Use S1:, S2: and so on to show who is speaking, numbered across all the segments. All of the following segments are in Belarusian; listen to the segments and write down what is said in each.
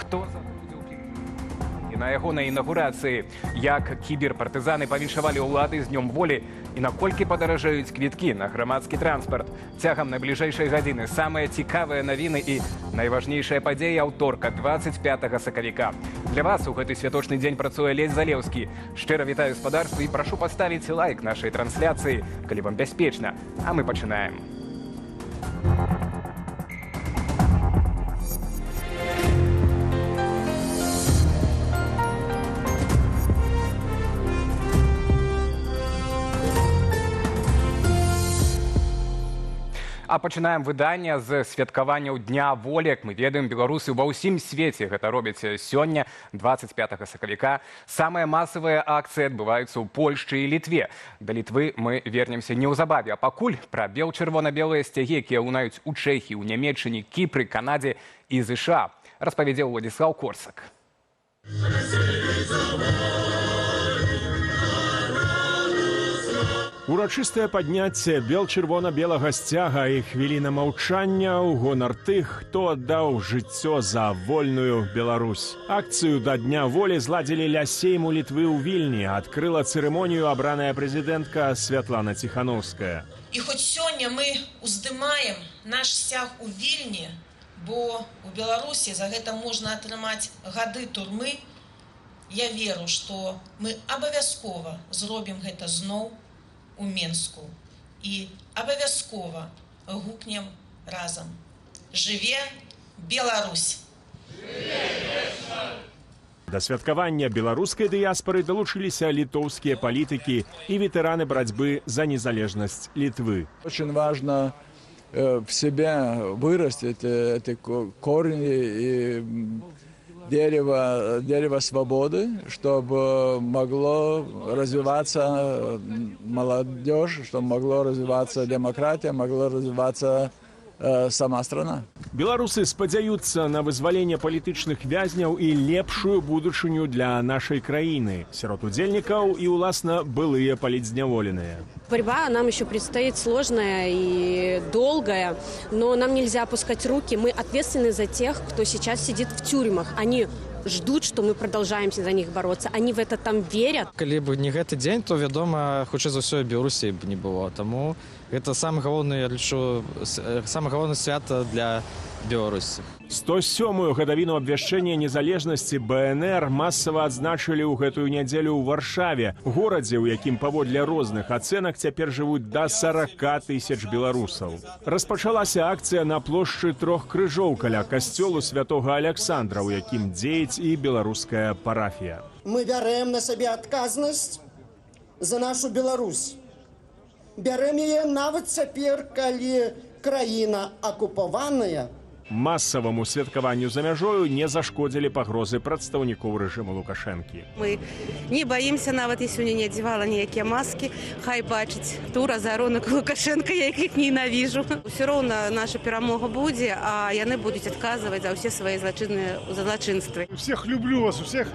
S1: хто і на ягонай інаўгурацыі, як кіберпартызаны павіншавалі ўлады з днём волі і наколькі падаражаюць квіткі на грамадскі транспарт. Цягам найбліжэйшай гадзіны самыя цікавыя навіны і найважнейшая падзея аўторка 25 сакавіка. Для вас у гэты святочны дзень працуе Лесь Залеўскі. Шчыра вітаю гаспадарства і прашу паставіць лайк нашай трансляцыі, калі вам бяспечна. А мы пачынаем. А пачынаем выдання з святкаванняў Дня волі. Як мы ведаем, беларусы ва ўсім свеце гэта робяць сёння, 25 сакавіка. Самыя масавыя акцыі адбываюцца ў Польшчы і Літве. Да Літвы мы вернемся неўзабаве. А пакуль пра бел-чырвона-белыя сцягі, якія лунаюць у Чэхіі, у Нямецчыне, Кіпры, Канадзе і ЗША, распавядзе Уладзіслаў Корсак.
S2: Урачыстае падняцце бел-чырвона-белага сцяга і хвіліна маўчання ў гонар тых, хто аддаў жыццё за вольную Беларусь. Акцыю да Дня волі зладзілі ля сейму Літвы ў Вільні. Адкрыла цырымонію абраная прэзідэнтка Святлана Ціханаўская.
S3: І хоць сёння мы уздымаем наш сцяг у Вільні, бо у Беларусі за гэта можна атрымаць гады турмы, я веру, што мы абавязкова зробім гэта зноў у Менску і абавязкова гукнем разам. Жыве Беларусь!
S2: Да святкавання беларускай дыяспары далучыліся літоўскія палітыкі і ветэраны барацьбы за незалежнасць Литвы.
S4: Очень важно в себя вырастить эти корни и дерево свободы, чтобы могло развиваться молодежь, чтобы могло развиваться демократия, могло развиваться сама страна.
S2: Беларусы спадзяюцца на вызваленне палітычных вязняў і лепшую будучыню для нашай краіны. Сярод удзельнікаў і, уласна, былыя палітзняволеныя.
S5: Борьба нам еще предстоит сложная и долгая, но нам нельзя опускать руки. Мы ответственны за тех, кто сейчас сидит в тюрьмах. Они ждут, что мы продолжаем за них бороться. Они в это там верят.
S6: Калі б не гэты дзень, то, вядома, хутчэй за ўсё Беларусі б не было. Таму гэта самае галоўнае, я лічу, самае галоўнае свята для Беларусі.
S2: 107-ю гадавіну абвяшчэння незалежнасці БНР масава адзначылі ў гэтую нядзелю ў Варшаве, горадзе, у якім паводле розных ацэнак цяпер жывуць да 40 тысяч беларусаў. Распачалася акцыя на плошчы Трох крыжоў каля касцёлу святога Аляксандра, у якім дзеяць і беларуская парафія.
S7: Мы бярэм на сабе адказнасць за нашу Беларусь. Бярэм яе нават цяпер, калі краіна акупаваная.
S2: Масаваму святкаванню за мяжою не зашкодзілі пагрозы прадстаўнікоў рэжыму Лукашэнкі.
S8: Мы не баімся, нават я сёння не адзявала ніякія маскі. Хай бачыць тура зарунак Лукашэнка, я іх ненавіжу. Усё роўна наша перамога будзе, а яны будуць адказваць за ўсе свае злачынныя злачынствы.
S9: Всех люблю вас, усіх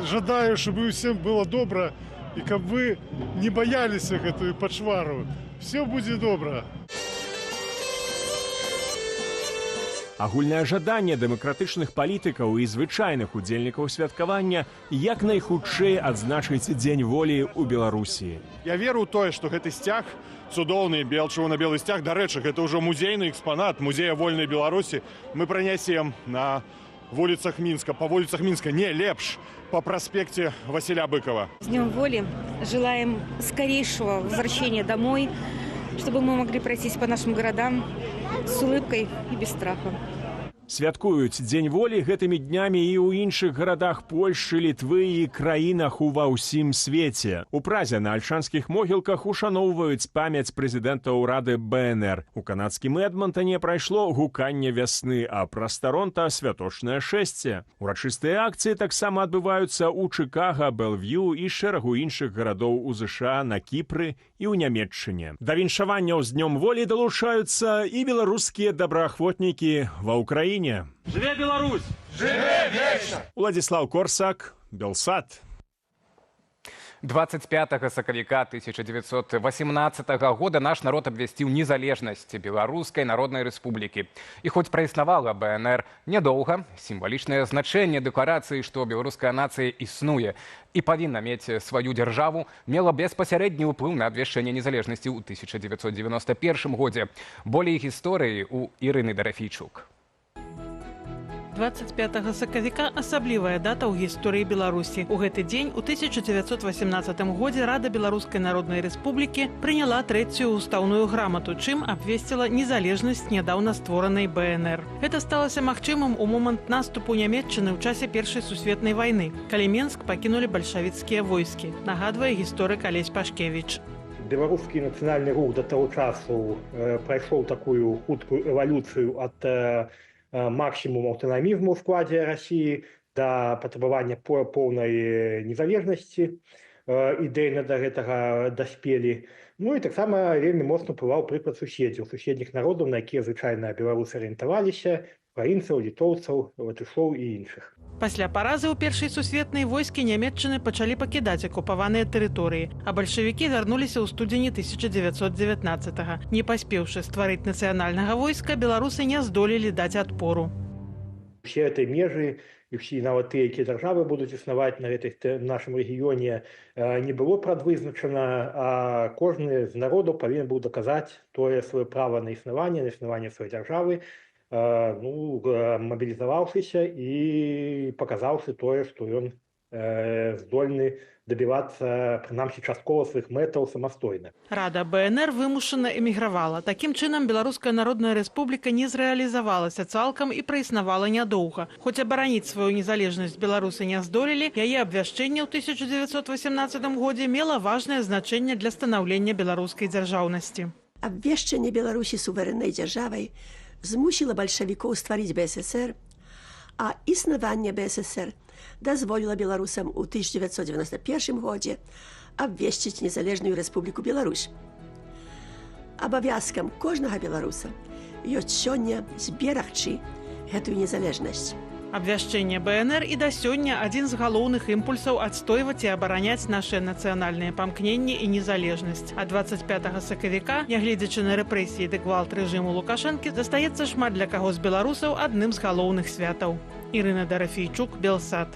S9: жадаю, чтобы усім было добра і каб вы не баяліся гэтую пачвару. Все будзе добра.
S2: Агульнае жаданне дэмакратычных палітыкаў і звычайных удзельнікаў святкавання як найхутчэй адзначыць Дзень волі ў Беларусі.
S9: Я веру ў тое, што гэты сцяг, цудоўны бел-чырвона-белы сцяг, дарэчы, гэта ўжо музейны экспанат музея вольнай Беларусі, мы пранясем на вуліцах Мінска, па вуліцах Мінска, не лепш, по проспекте Василя Быкова.
S8: С Днем воли желаем скорейшего возвращения домой, чтобы мы могли пройтись по нашим городам с улыбкой и без страха.
S2: Святкуюць Дзень волі гэтымі днямі і ў іншых гарадах Польшчы, Літвы і краінах ува ўсім свеце. У Празе на альшанскіх могілках ушаноўваюць памяць прэзідэнта ўрады БНР. У канадскім Эдмантане прайшло гуканне вясны, а праз Таронта святочнае шэсце. Урачыстыя акцыі таксама адбываюцца ў Чыкага, Бэлвью і шэрагу іншых гарадоў у ЗША, на Кіпры і ў Нямецчыне. Да віншаванняў з Днём волі далучаюцца і беларускія добраахвотнікі ва ўкраіне.
S10: Жыве Беларусь! Жыве вечно!
S2: Уладзіслаў Корсак, Белсат.
S1: 25 сакавіка 1918 года наш народ абвясціў незалежнасць Беларускай Народнай Рэспублікі. І хоць праіснавала БНР нядоўга, сімвалічнае значэнне дэкларацыі, што беларуская нацыя існуе і павінна мець сваю дзяржаву, мела беспасярэдні ўплыў на абвяшчэнне незалежнасці ў 1991 годзе. Болей гісторыі ў Ірыны Дарафійчук.
S10: 25 сакавіка – асаблівая дата ў гісторыі Беларусі. У гэты дзень у 1918 годзе Рада Беларускай Народнай Рэспублікі прыняла трэцюю ўстаўную грамату, чым абвесціла незалежнасць нядаўна створанай БНР. Гэта сталася магчымым у момант наступу нямецчыны ў часе Першай сусветнай вайны, калі Менск пакінулі бальшавіцкія войскі, нагадвае гісторык Алесь Пашкевіч.
S11: Беларускі нацыянальны рух да таго часу прайшоў такую хуткую эвалюцыю ад максімум аўтанамізму ў складзе Расіі да патрабавання поўнай незалежнасці. Ідэйна да гэтага даспелі. Ну і таксама вельмі моцна ўплываў прыклад суседзяў, суседніх народаў, на якія звычайна беларусы арыентаваліся, украінцаў, літоўцаў, латышоў і іншых.
S10: Пасля паразы ў Першай сусветнай войскі нямецчыны пачалі пакідаць акупаваныя тэрыторыі, а бальшавікі вярнуліся ў студзені 1919-го. Не паспеўшы стварыць нацыянальнага войска, беларусы не здолелі даць адпору.
S11: Усе гэтай межы і ўсе нават тыя, якія дзяржавы будуць існаваць на нашым рэгіёне, не было прадвызначана, а кожны з народаў павінен быў даказаць тое сваё права на існаванне сваёй дзяржавы, мобілізаваўшыся і паказаўшы тое, што ён здольны дабівацца, прынамсі, часткова сваіх мэтаў самастойна.
S10: Рада БНР вымушана эмігравала. Такім чынам, Беларуская Народная Рэспубліка не зрэалізавалася цалкам і праіснавала нядоўга. Хоць абараніць сваю незалежнасць беларусы не здолелі, яе абвяшчэнне ў 1918 годзе мела важнае значэнне для станаўлення беларускай дзяржаўнасці.
S12: Абвяшчэнне Беларусі суверэннай дзяржавай змусіла бальшавікоў стварыць БССР, а існаванне БССР дазволіла беларусам у 1991 годзе абвесціць незалежную Рэспубліку Беларусь. Абавязкам кожнага беларуса ёсць сёння зберагчы гэтую незалежнасць.
S10: Абвяшчэнне БНР і да сёння адзін з галоўных імпульсаў адстойваць і абараняць нашыя нацыянальныя памкненні і незалежнасць. А 25 сакавіка, нягледзячы на рэпрэсіі ды гвалт рэжыму Лукашэнкі, застаецца шмат для каго з беларусаў адным з галоўных святаў. Ірына Дарафійчук, Белсат.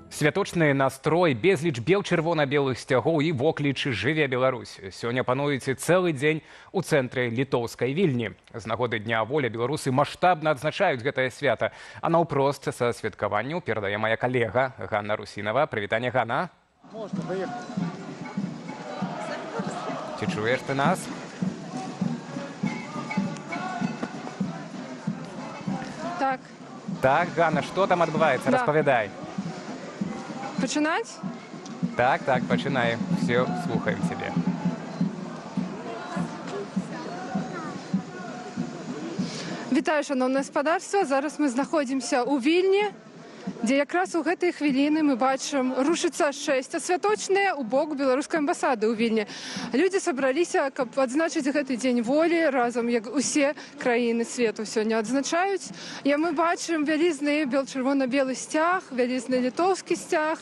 S1: Святочны настрой, безліч бел-чырвона-белых сцягоў і воклічы «Жыве Беларусь». Сёння пануеце цэлы дзень у цэнтры літоўскай Вільні. З нагоды Дня волі беларусы маштабна адзначаюць гэтае свята. А наўпрост са святкаванню перадае мая калега Ганна Русінава. Прывітанне, Ганна.
S13: Можна, паехаць.
S1: Ці чуеш ты нас?
S13: Так.
S1: Так, Ганна, што там адбываецца? Распавядай.
S13: Пачынаць?
S1: Так, пачынай. Все, слухаем цябе.
S13: Вітаю, шановнае гаспадарства. Зараз мы знаходзімся ў Вільні, дзе якраз у гэтай хвіліны мы бачым рушыцца шэсце святочнае ў бок беларускай амбасады ў Вільні. Людзі сабраліся, каб адзначыць гэты дзень волі разам, як усе краіны свету сёння адзначаюць. І мы бачым вялізны бел-чырвона-белы сцяг, вялізны літоўскі сцяг.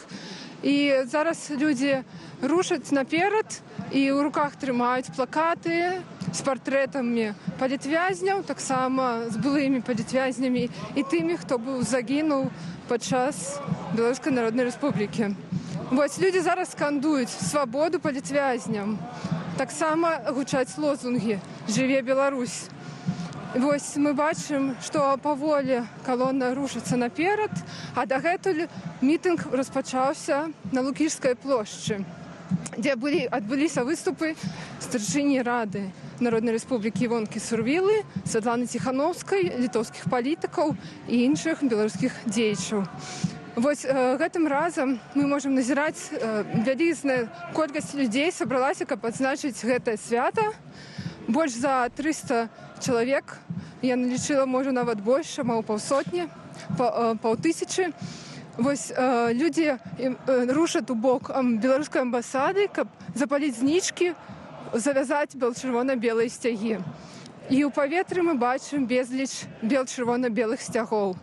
S13: І зараз людзі рушаць наперад і ў руках трымаюць плакаты з партрэтамі палітвязняў, таксама з былымі палітвязнямі і тымі, хто быў загінуў падчас Беларускай Народнай Рэспублікі. Вось людзі зараз скандуюць свабоду палітвязням. Таксама гучаць лозунгі «Жыве Беларусь». Вось мы бачым, што паволі калона рушыцца наперад, а дагэтуль мітынг распачаўся на Лукішскай плошчы, дзе адбыліся выступы старшыні Рады Народнай Рэспублікі Івонкі Сурвілы, Святланы Ціхановскай, літоўскіх палітыкаў і іншых беларускіх дзеячаў. Вось гэтым разам мы можам назіраць вялізная колькасць людзей сабралася, каб адзначыць гэтае свята. Больш за 300 чалавек, я налічыла, можа, нават больш, амаль паўсотні, паўтысячы. Вось людзі рушаць у бок беларускай амбасады, каб запаліць знічкі, завязаць бел-чырвона-белыя сцягі. І ў паветры мы бачым безліч бел-чырвона-белых сцягоў.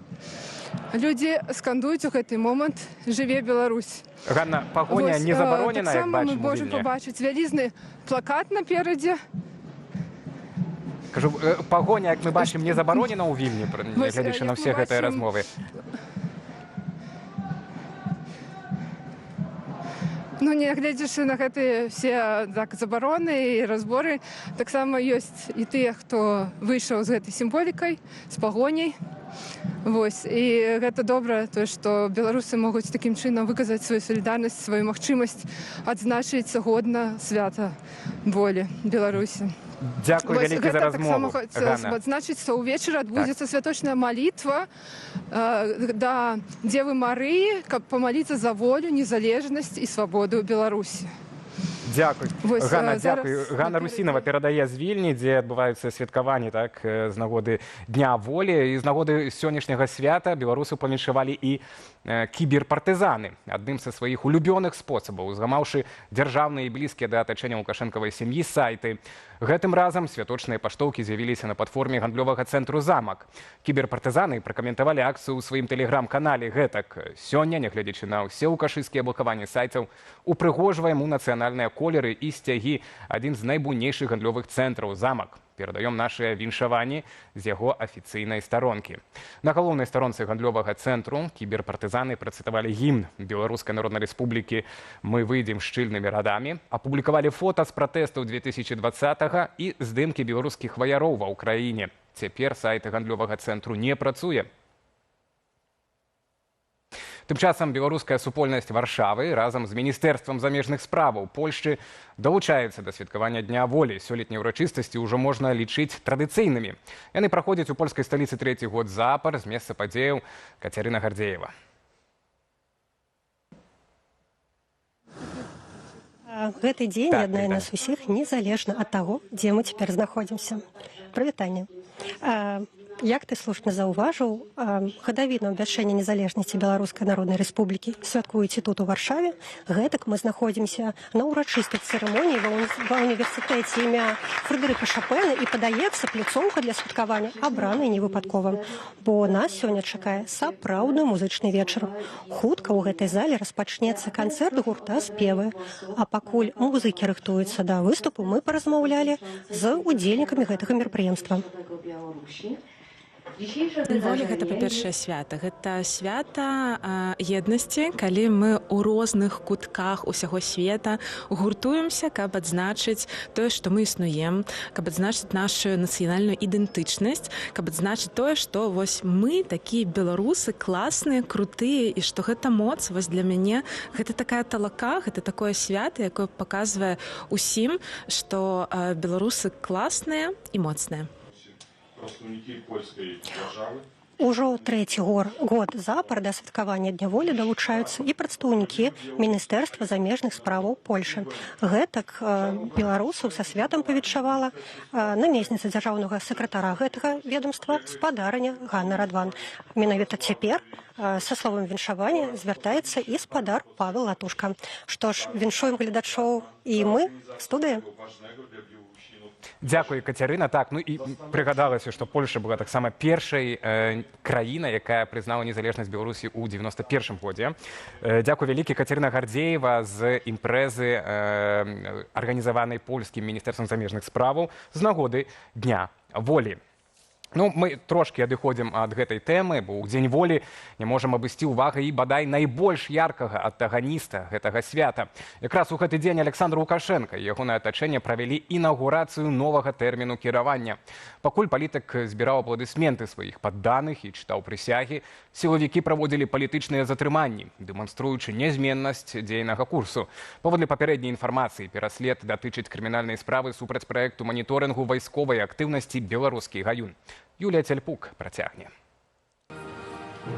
S13: Людзі скандуюць у гэты момант «Жыве Беларусь».
S1: Ганна, пагоня не забаронена, як
S13: таксама
S1: бачым
S13: мы
S1: у
S13: можам
S1: Вільні?
S13: пабачыць вялізны плакат наперадзе.
S1: Кажу, пагоня, як мы бачым, не забаронена ў Вільні, глядзячы на
S13: як
S1: ўсе
S13: мы
S1: гэтыя
S13: бачым,
S1: размовы.
S13: Ну, не гледзячы на гэтыя все так, забароны і разборы, таксама ёсць і тыя, хто выйшаў з гэтай сімволікай, з пагоняй. Вось. І гэта добра, тое, што беларусы могуць такім чынам выказаць сваю салідарнасць, сваю магчымасць адзначыць годна свята волі Беларусі.
S1: Дзякуй вялікі за размову,
S13: Ганна. Адзначыць, што ўвечары адбудзецца святочная малітва да Дзевы Марыі, каб памаліцца за волю, незалежнасць і свабоду ў Беларусі.
S1: Дзякуй.
S13: Вось,
S1: Ганна,
S13: зараз
S1: дзякуй. Ганна Русінова перадае з Вільні, дзе адбываюцца святкаванні так, з нагоды Дня волі. І з нагоды сённяшняга свята беларусы павіншавалі і кіберпартызаны. Адным са сваіх улюбёных спосабаў, згамаўшы дзяржаўныя і блізкія да атачэння лукашэнкавай сям'і сайты. Гэтым разам святочныя паштоўкі з'явіліся на платформе гандлёвага цэнтру «Замак». Кіберпартызаны пракаментавалі акцыю ў сваім тэлеграм-канале гэтак. Сёння, нягледзячы на ўсе лукашысцкія блакаванні сайтаў, упрыгожваем у нацыянальныя колеры і сцягі адзін з найбуйнейшых гандлёвых цэнтраў «Замак». Перадаём нашыя віншаванні з яго афіцыйнай старонкі. На галоўнай старонцы гандлёвага цэнтру кіберпартызаны працытавалі гімн Беларускай Народнай Рэспублікі «Мы выйдзем шчыльнымі радамі», апублікавалі фота з пратэстаў 2020-го і здымкі беларускіх ваяроў ва ўкраіне. Цяпер сайт гандлёвага цэнтру не працуе. Тым часам беларуская супольнасць Варшавы разам з Міністэрствам замежных справаў Польшчы далучаецца да святкавання Дня волі. Сёлетнія ўрачыстасці ўжо можна лічыць традыцыйнымі. Яны праходзяць у польскай сталіцы трэці год запар. З месца падзеяў Кацярына Гардзеева.
S14: Гэты дзень яднае нас усіх незалежна ад таго, дзе мы цяпер знаходзімся. Прывітанне. Як ты слушна заўважыў, гадавіну абвяшчэння незалежнасці Беларускай Народнай Рэспублікі святкуеце тут у Варшаве. Гэтак мы знаходзімся на ўрачыстай цырымоніі ва ўніверсітэце імя Фрэдэрыка Шапена і, падаецца, пляцоўка для святкавання абраная невыпадкова. Бо нас сёння чакае сапраўдны музычны вечар. Хутка ў гэтай зале распачнецца канцэрт гурта «Спевы». А пакуль музыкі рыхтуюцца да выступу, мы паразмаўлялі з удзельнікамі гэтага мерапрыемства.
S15: Дзень волі гэта, па-першае, свята. Гэта свята еднасці, калі мы ў розных кутках усяго света гуртуемся, каб адзначыць тое, што мы існуем, каб адзначыць нашу нацыянальную ідэнтычнасць, каб адзначыць тое, што вось мы такія беларусы класныя, крутыя, і што гэта моц. Вось для мяне гэта такая талака, гэта такое свята, якое паказвае усім, што беларусы класныя і моцныя.
S14: Ужо трэці год запар да святкавання Дня волі далучаюцца і прадстаўнікі Міністэрства замежных справаў Польшы. Гэтак беларусаў са святам павіншавала намесніца дзяржаўнага сакратара гэтага ведомства спадарыня Ганна Радван. Менавіта цяпер са словам віншавання звяртаецца і спадар Павел Латушка. Што ж, віншуем гледачоў і мы, студыя.
S1: Дзякуй, Кацярына. Так, ну і прыгадалася, што Польша была таксама першай краінай, якая прызнала незалежнасць Беларусі ў 91-м годзе. Дзякуй вялікі, Кацярына Гардзеева з імпрэзы, арганізаванай польскім Міністэрствам замежных справаў з нагоды Дня волі. Ну, мы трошкі адыходзім ад гэтай тэмы, бо ў Дзень волі не можам абысці ўвагай і бадай найбольш яркага антаганіста гэтага свята. Якраз у гэты дзень Александр Лукашенко і ягонае атачэнне правялі інаўгурацыю новага тэрміну кіравання. Пакуль палітык збіраў апладысменты сваіх падданых і чытаў прысягі, сілавікі праводзілі палітычныя затрыманні, дэманструючы нязменнасць дзейнага курсу. Паводле папярэдняй інфармацыі, пераслед датычыць крымінальнай справы супраць праекту маніторынгу вайсковай актыўнасці «Беларускі гаюн». Юлія Цяльпук працягне.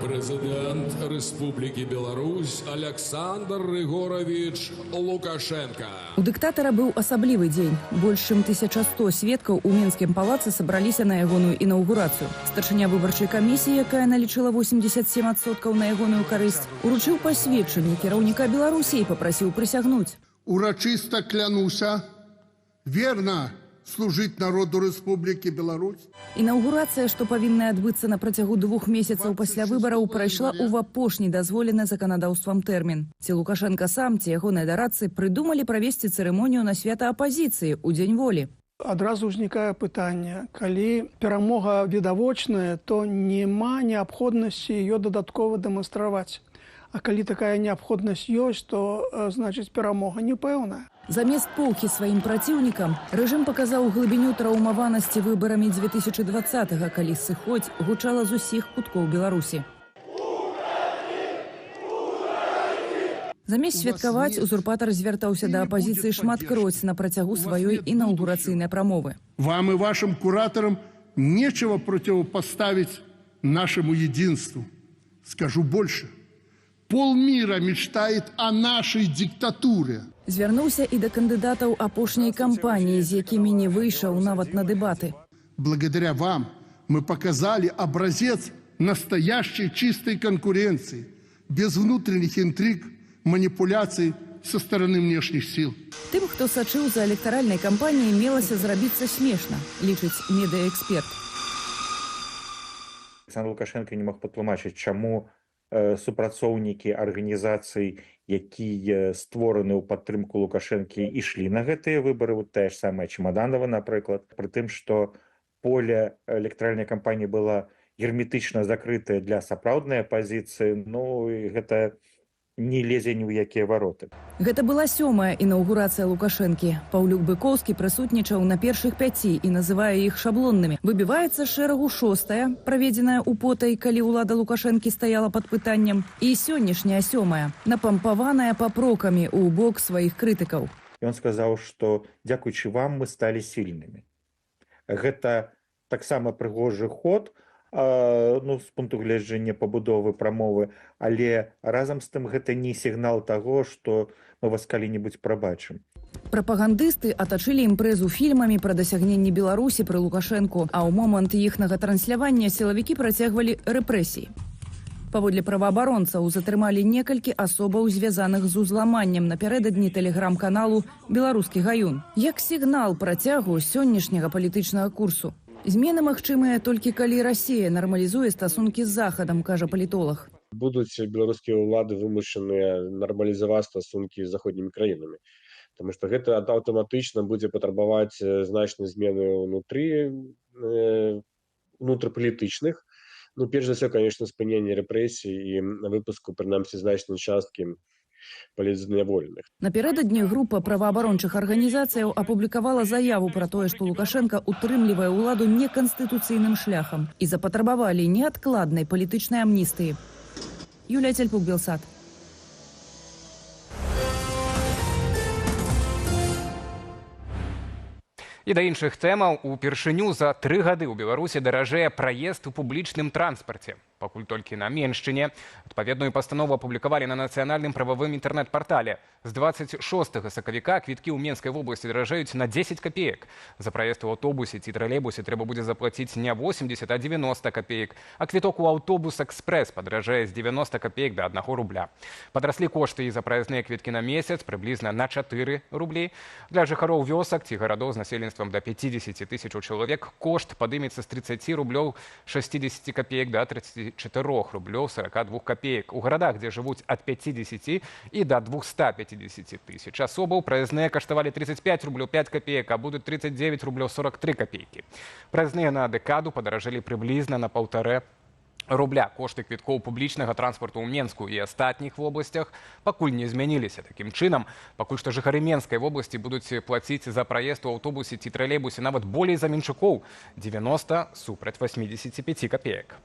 S16: Президент Республики Беларусь Александр Григорович Лукашенко.
S17: У дыктатара быў асаблівы дзень. Больш чым 1100 сведкаў у Мінскім палацы сабраліся на ягоную інаўгурацыю. Старшыня выбарчай камісіі, якая налічыла 87% на ягоную карысць, уручыў пасведчанне кіраўніка Беларусі і папрасіў прысягнуць.
S18: Урачыста клянуся верна служить народу Рэспублікі Беларусь.
S17: Інаўгурацыя, што павінна адбыцца на працягу 2 месяцаў пасля выбараў, прайшла ў апошні дазволены заканадаўствам тэрмін. Ці Лукашенка сам, ці ягоныя дарадцы прыдумалі правесці цырымонію на свята апазіцыі ў Дзень волі.
S19: Адразу ўзнікае пытанне, калі перамога відавочная, то няма неабходнасці ее дадаткова дэманстраваць. А калі такая неабходнасць ёсць, то значыць перамога непэўная.
S17: Замест поўкі сваім праціўнікам рэжым паказаў глыбіню траўмаванасці выбарамі 2020-го, калі сыходзь гучала з усіх куткоў Беларусі. Заместь святкаваць, узурпатар звяртаўся да апазіцыі шматкроць на працягу сваёй інаўгурацыйнай прамовы.
S18: Вам и вашим кураторам нечего противопоставить нашему единству. Скажу больше. Полмира мечтает о нашей диктатуре.
S17: Звярнуўся і да кандыдатаў апошняй кампаніі, з якімі не выйшаў нават на дэбаты.
S18: Благодаря вам мы показали образец настоящей чистой конкуренции, без внутренних интриг, маніпуляцый со стороны внешних сил.
S17: Тым, хто сачыў за электаральнай кампаніяй, мелася зрабіцца смешна, лічыць медыаэксперт.
S20: Александр Лукашенко не мог патлумачыць, чаму супрацоўнікі арганізацый, якія створаны ў падтрымку Лукашэнкі, ішлі на гэтыя выбары, вот тая ж самая Чемоданова, напрыклад, пры тым, што поле электаральнай кампаніі была герметычна закрытае для сапраўднай апазіцыі, ну і гэта не лезе ні ў якія вароты.
S17: Гэта была 7-я інаўгурацыя Лукашэнкі. Паўлюк Быкоўскі прысутнічаў на першых 5 і называе іх шаблоннымі. Выбіваецца шэрагу 6-я, праведзеная ў потай, калі ўлада Лукашэнкі стаяла пад пытаннем, і сённяшняя 7-я, напампаваная папрокамі ў бок сваіх крытыкаў.
S20: Ён сказаў, што дзякуючы вам мы сталі сільнымі. Гэта таксама прыгожы ход, ну, з пункту гледжання пабудовы прамовы, але разам з тым гэта не сігнал таго, што мы вас калі-небудзь прабачым.
S17: Прапагандысты атачылі імпрэзу фільмамі пра дасягненні Беларусі пры Лукашэнку, а ў момант іхнага транслявання сілавікі працягвалі рэпрэсіі. Паводле праваабаронцаў затрымалі некалькі асобаў, звязаных з узламаннем напярэдадні тэлеграм-каналу «Беларускі гаюн». Як сігнал працягу сённяшняга палітычнага курсу. Змены магчымыя толькі калі Расія нармалізуе стасункі з Захадам, кажа палітолог.
S21: Будуць беларускія ўлады вымушаныя нармалізаваць стасункі з заходнімі краінамі. Таму што гэта аўтаматычна будзе патрабаваць значнай змены унутрыпалітычных. Ну, перш за ўсё, конечно, спынення рэпрэсій і выпуску, прынамсі, значнай часткі палітзняволеных.
S17: Напярэдадні група праваабарончых арганізацыяў апублікавала заяву пра тое, што Лукашенка утрымлівае ўладу неканстытуцыйным шляхам і запатрабавалі неадкладнай палітычнай амністыі. Юлія Цельпук, Белсат.
S1: І да іншых тэмаў. Упершыню за 3 гады ў Беларусі даражэе праезд у публічным транспарце. Пакуль толькі на Меншчыне. Адпаведную пастанову апублікавалі на нацыянальным прававым інтэрнэт-партале. З 26 сакавіка квіткі ў Менскай вобласці даражэюць на 10 копеек. За праезд у аўтобусе ці тралейбусе трэба будзе заплаціць не 80, а 90 копеек. А квіток у аўтобус экспрэс падаражэе з 90 копеек да 1 рубля. Падраслі кошты і за праязныя квіткі на месяц прыблізна на 4 рублі. Для жыхароў вёсак ці гарадоў з насельніцтвам да 50 тысяч чалавек кошт падымецца з 30 рублёў 60 копеек да 34 рублёў 42 копеек. У гарадах, дзе жывуць ад 50 і да 250 тысяч асобаў, праязныя каштавалі 35 рублёў 5 копеек, а будуць 39 рублёў 43 копейкі. Праязныя на дэкаду падаражэлі прыблізна на 1,5 рубля. Кошты квіткоў публічнага транспарту ў Менску і астатніх вобласцях пакуль не змяніліся. Такім чынам, пакуль што жыхары Менскай вобласці будуць плаціць за праезд у аўтобусе ці тралейбусе нават болей за менчукоў 90 супраць 85 копеек.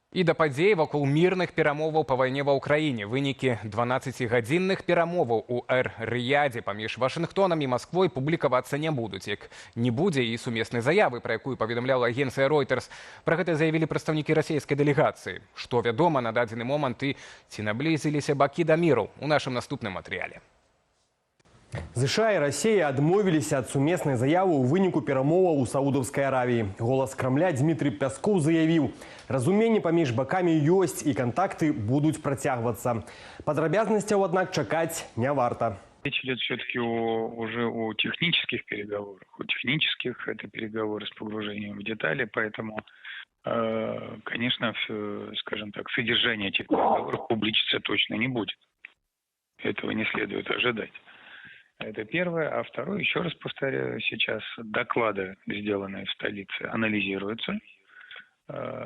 S1: І да падзей вакол мірных перамоваў па вайне ва ўкраіне. Вынікі 12-гадзінных перамоваў у Эр-Рыядзе паміж Вашынгтонам і Масквой публікавацца не будуць. Як не будзе і сумеснай заявы, пра якую паведамляла агенцыя Reuters. Пра гэта заявілі прадстаўнікі расійскай дэлегацыі. Што вядома на дадзены момант і ці наблізіліся бакі да міру у нашым наступным матэрыяле.
S3: США и Россия адмовились от сумесной заявы у выніку перамоваў у Саудовской Аравии. Голос Кремля Дмитрий Пясков заявил, разуменне паміж бакамі ёсць и контакты будут протягиваться. Подробязностяў, однако, чакать не варто.
S22: Речь идет все-таки уже о технических переговорах. У технических это переговоры с погружением в детали, поэтому, конечно, скажем так, содержание этих переговоров публичиться точно не будет. Этого не следует ожидать. Это первое. А второе, еще раз повторяю, сейчас доклады, сделанные в столице, анализируются.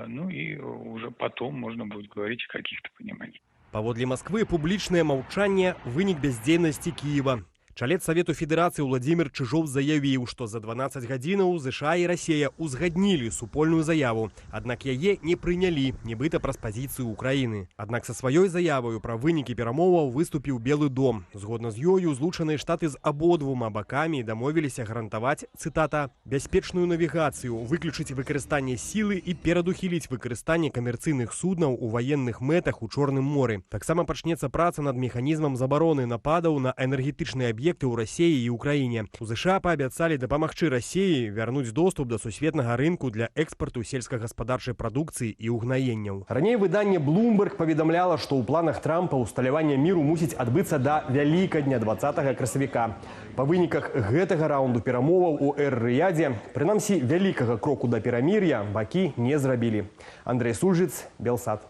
S22: Ну и уже потом можно будет говорить о каких-то пониманиях.
S23: Паводле Москвы публічнае маўчанне – вынік бяздзейнасці Киева. Чалец Совету Федерации Владимир Чижов заявил, что за 12 гадзінаў США и Россия узгаднили супольную заяву, однако яе не приняли, нібыта праз позицию Украины. Однако со своей заявою про вынікі перамоваў выступил Белый дом. Згодна з ёю Злучаныя Штаты з абодвума бакамі дамовіліся гарантаваць, цитата, «бяспечную навігацыю, выключыць выкарыстанне сілы і перадухіліць выкарыстанне камерцыйных суднаў у военных мэтах у Чорным моры». Таксама пачнецца праца над механізмам забароны нападаў на энергетычныя аб'екты у России и Украине. У США пообещали дапамагчы России вернуть доступ до сусветнага рынку для экспорту сельскохозяйственной продукции и угнаенняў.
S3: Ранее выданне Bloomberg поведомляло, что у планах Трампа усталяванне миру мусіць адбыцца до Вялікадня 20 красавіка. По выніках гэтага раунду перамоваў у Эр-Рыядзе, прынамсі вялікага кроку да перамір'я бакі не зрабілі. Андрей Сульжыц, Белсат.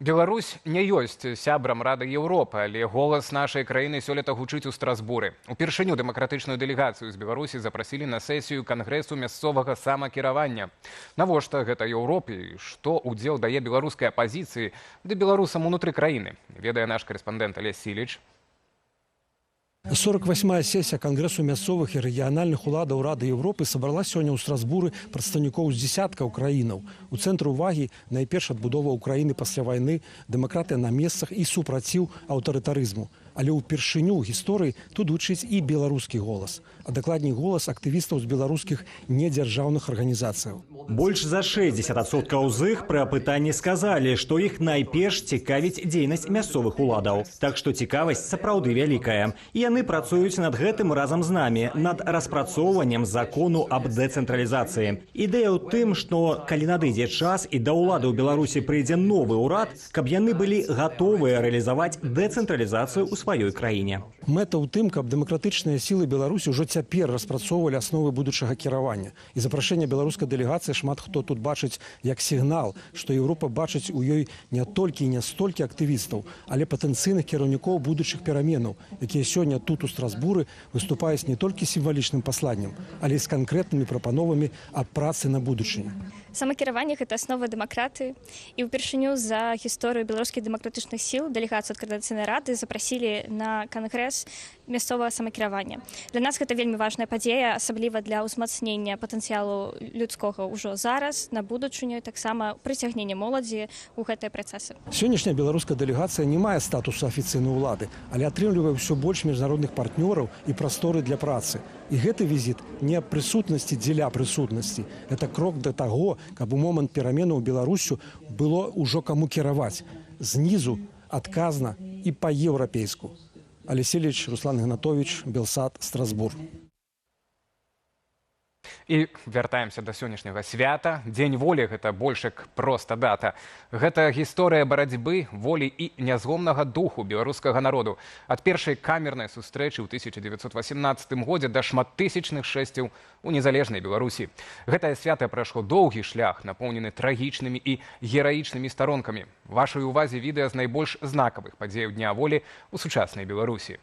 S1: Беларусь не ёсць сябрам Рады Еўропы, але голас нашай краіны сёлета гучыць у Страсбуры. Упершыню дэмакратычную дэлегацыю з Беларусі запрасілі на сесію Кангрэсу мясцовага самакіравання. Навошта гэта Еўропе і што ўдзел дае беларускай апазіцыі ды беларусам унутры краіны? Ведае наш корэспандэнт Алесь Сіліч.
S24: 48-я сессия Конгрессу мясцовых и региональных уладаў Рады Европы собрала сегодня у Страсбуры представников з десяткаў краінаў. У цэнтру увагі найперш адбудова Украины пасля войны, дэмакратыя на месцах и супраціў аўтарытарызму. Але ўпершыню ў гісторыі тут гучыць і беларускі голас, а дакладней голас актывістаў з беларускіх недзяржаўных арганізацыяў.
S25: Больш за 60% з іх пры апытанні сказалі, што іх найперш цікавіць дзейнасць мясцовых уладаў. Так што цікавасць сапраўды вялікая. І яны працуюць над гэтым разам з намі, над распрацоўваннем закону аб дэцэнтралізацыі. Ідэя ў тым, што калі надыдзе час і да ўлады ў Беларусі прыйдзе новы ўрад, каб яны былі гатовыя рэалізаваць дэцэнтралізацыю ў сваёй краіне.
S24: Мэта ў тым, каб дэмакратычныя сілы Беларусі ўжо цяпер распрацоўвалі асновы будучага кіравання. І запрашэнне беларускай дэлегацыі шмат хто тут бачыць як сігнал, што Еўропа бачыць у ёй не толькі і не столькі актывістаў, але патэнцыйных кіраўнікоў будучых пераменаў, якія сёння тут у Страсбуры выступаюць не толькі сімвалічным пасланнем, але і з канкрэтнымі прапановамі аб працы на будучыню.
S26: Самакіраванне – гэта аснова дэмакратыі. І ўпершыню за гісторыю беларускіх дэмакратычных сіл дэлегацыю ад Коордынацыйнай рады запрасілі на кангрэс мясцовага самакіравання. Для нас гэта вельмі важная падзея, асабліва для ўзмацнення патэнцыялу людскога ўжо зараз, на будучыню, таксама прыцягнення моладзі ў гэтыя працэсы.
S24: Сённяшняя беларуская дэлегацыя не мае статусу афіцыйнай улады, але атрымлівае ўсё больш міжнародных партнёраў і прасторы для працы. І гэты візіт не аб прысутнасці дзеля прысутнасці. Гэта крок да таго, каб у момант пераменаў Беларусю было ўжо каму кіраваць. Знізу, адказна і па-еўрапейску. Алесь Сіліч, Руслан Гнатович, Белсат, Страсбур.
S1: І вяртаемся да сённяшняга свята. Дзень волі – гэта больш як проста дата. Гэта гісторыя барацьбы, волі і нязгомнага духу беларускага народу. Ад першай камернай сустрэчы ў 1918 годзе да шматтысячных шэсцяў у незалежнай Беларусі. Гэтае свята прайшло доўгі шлях, напоўнены трагічнымі і гераічнымі старонкамі. Вашай увазе відэа з найбольш знакавых падзеяў Дня волі ў сучаснай Беларусі.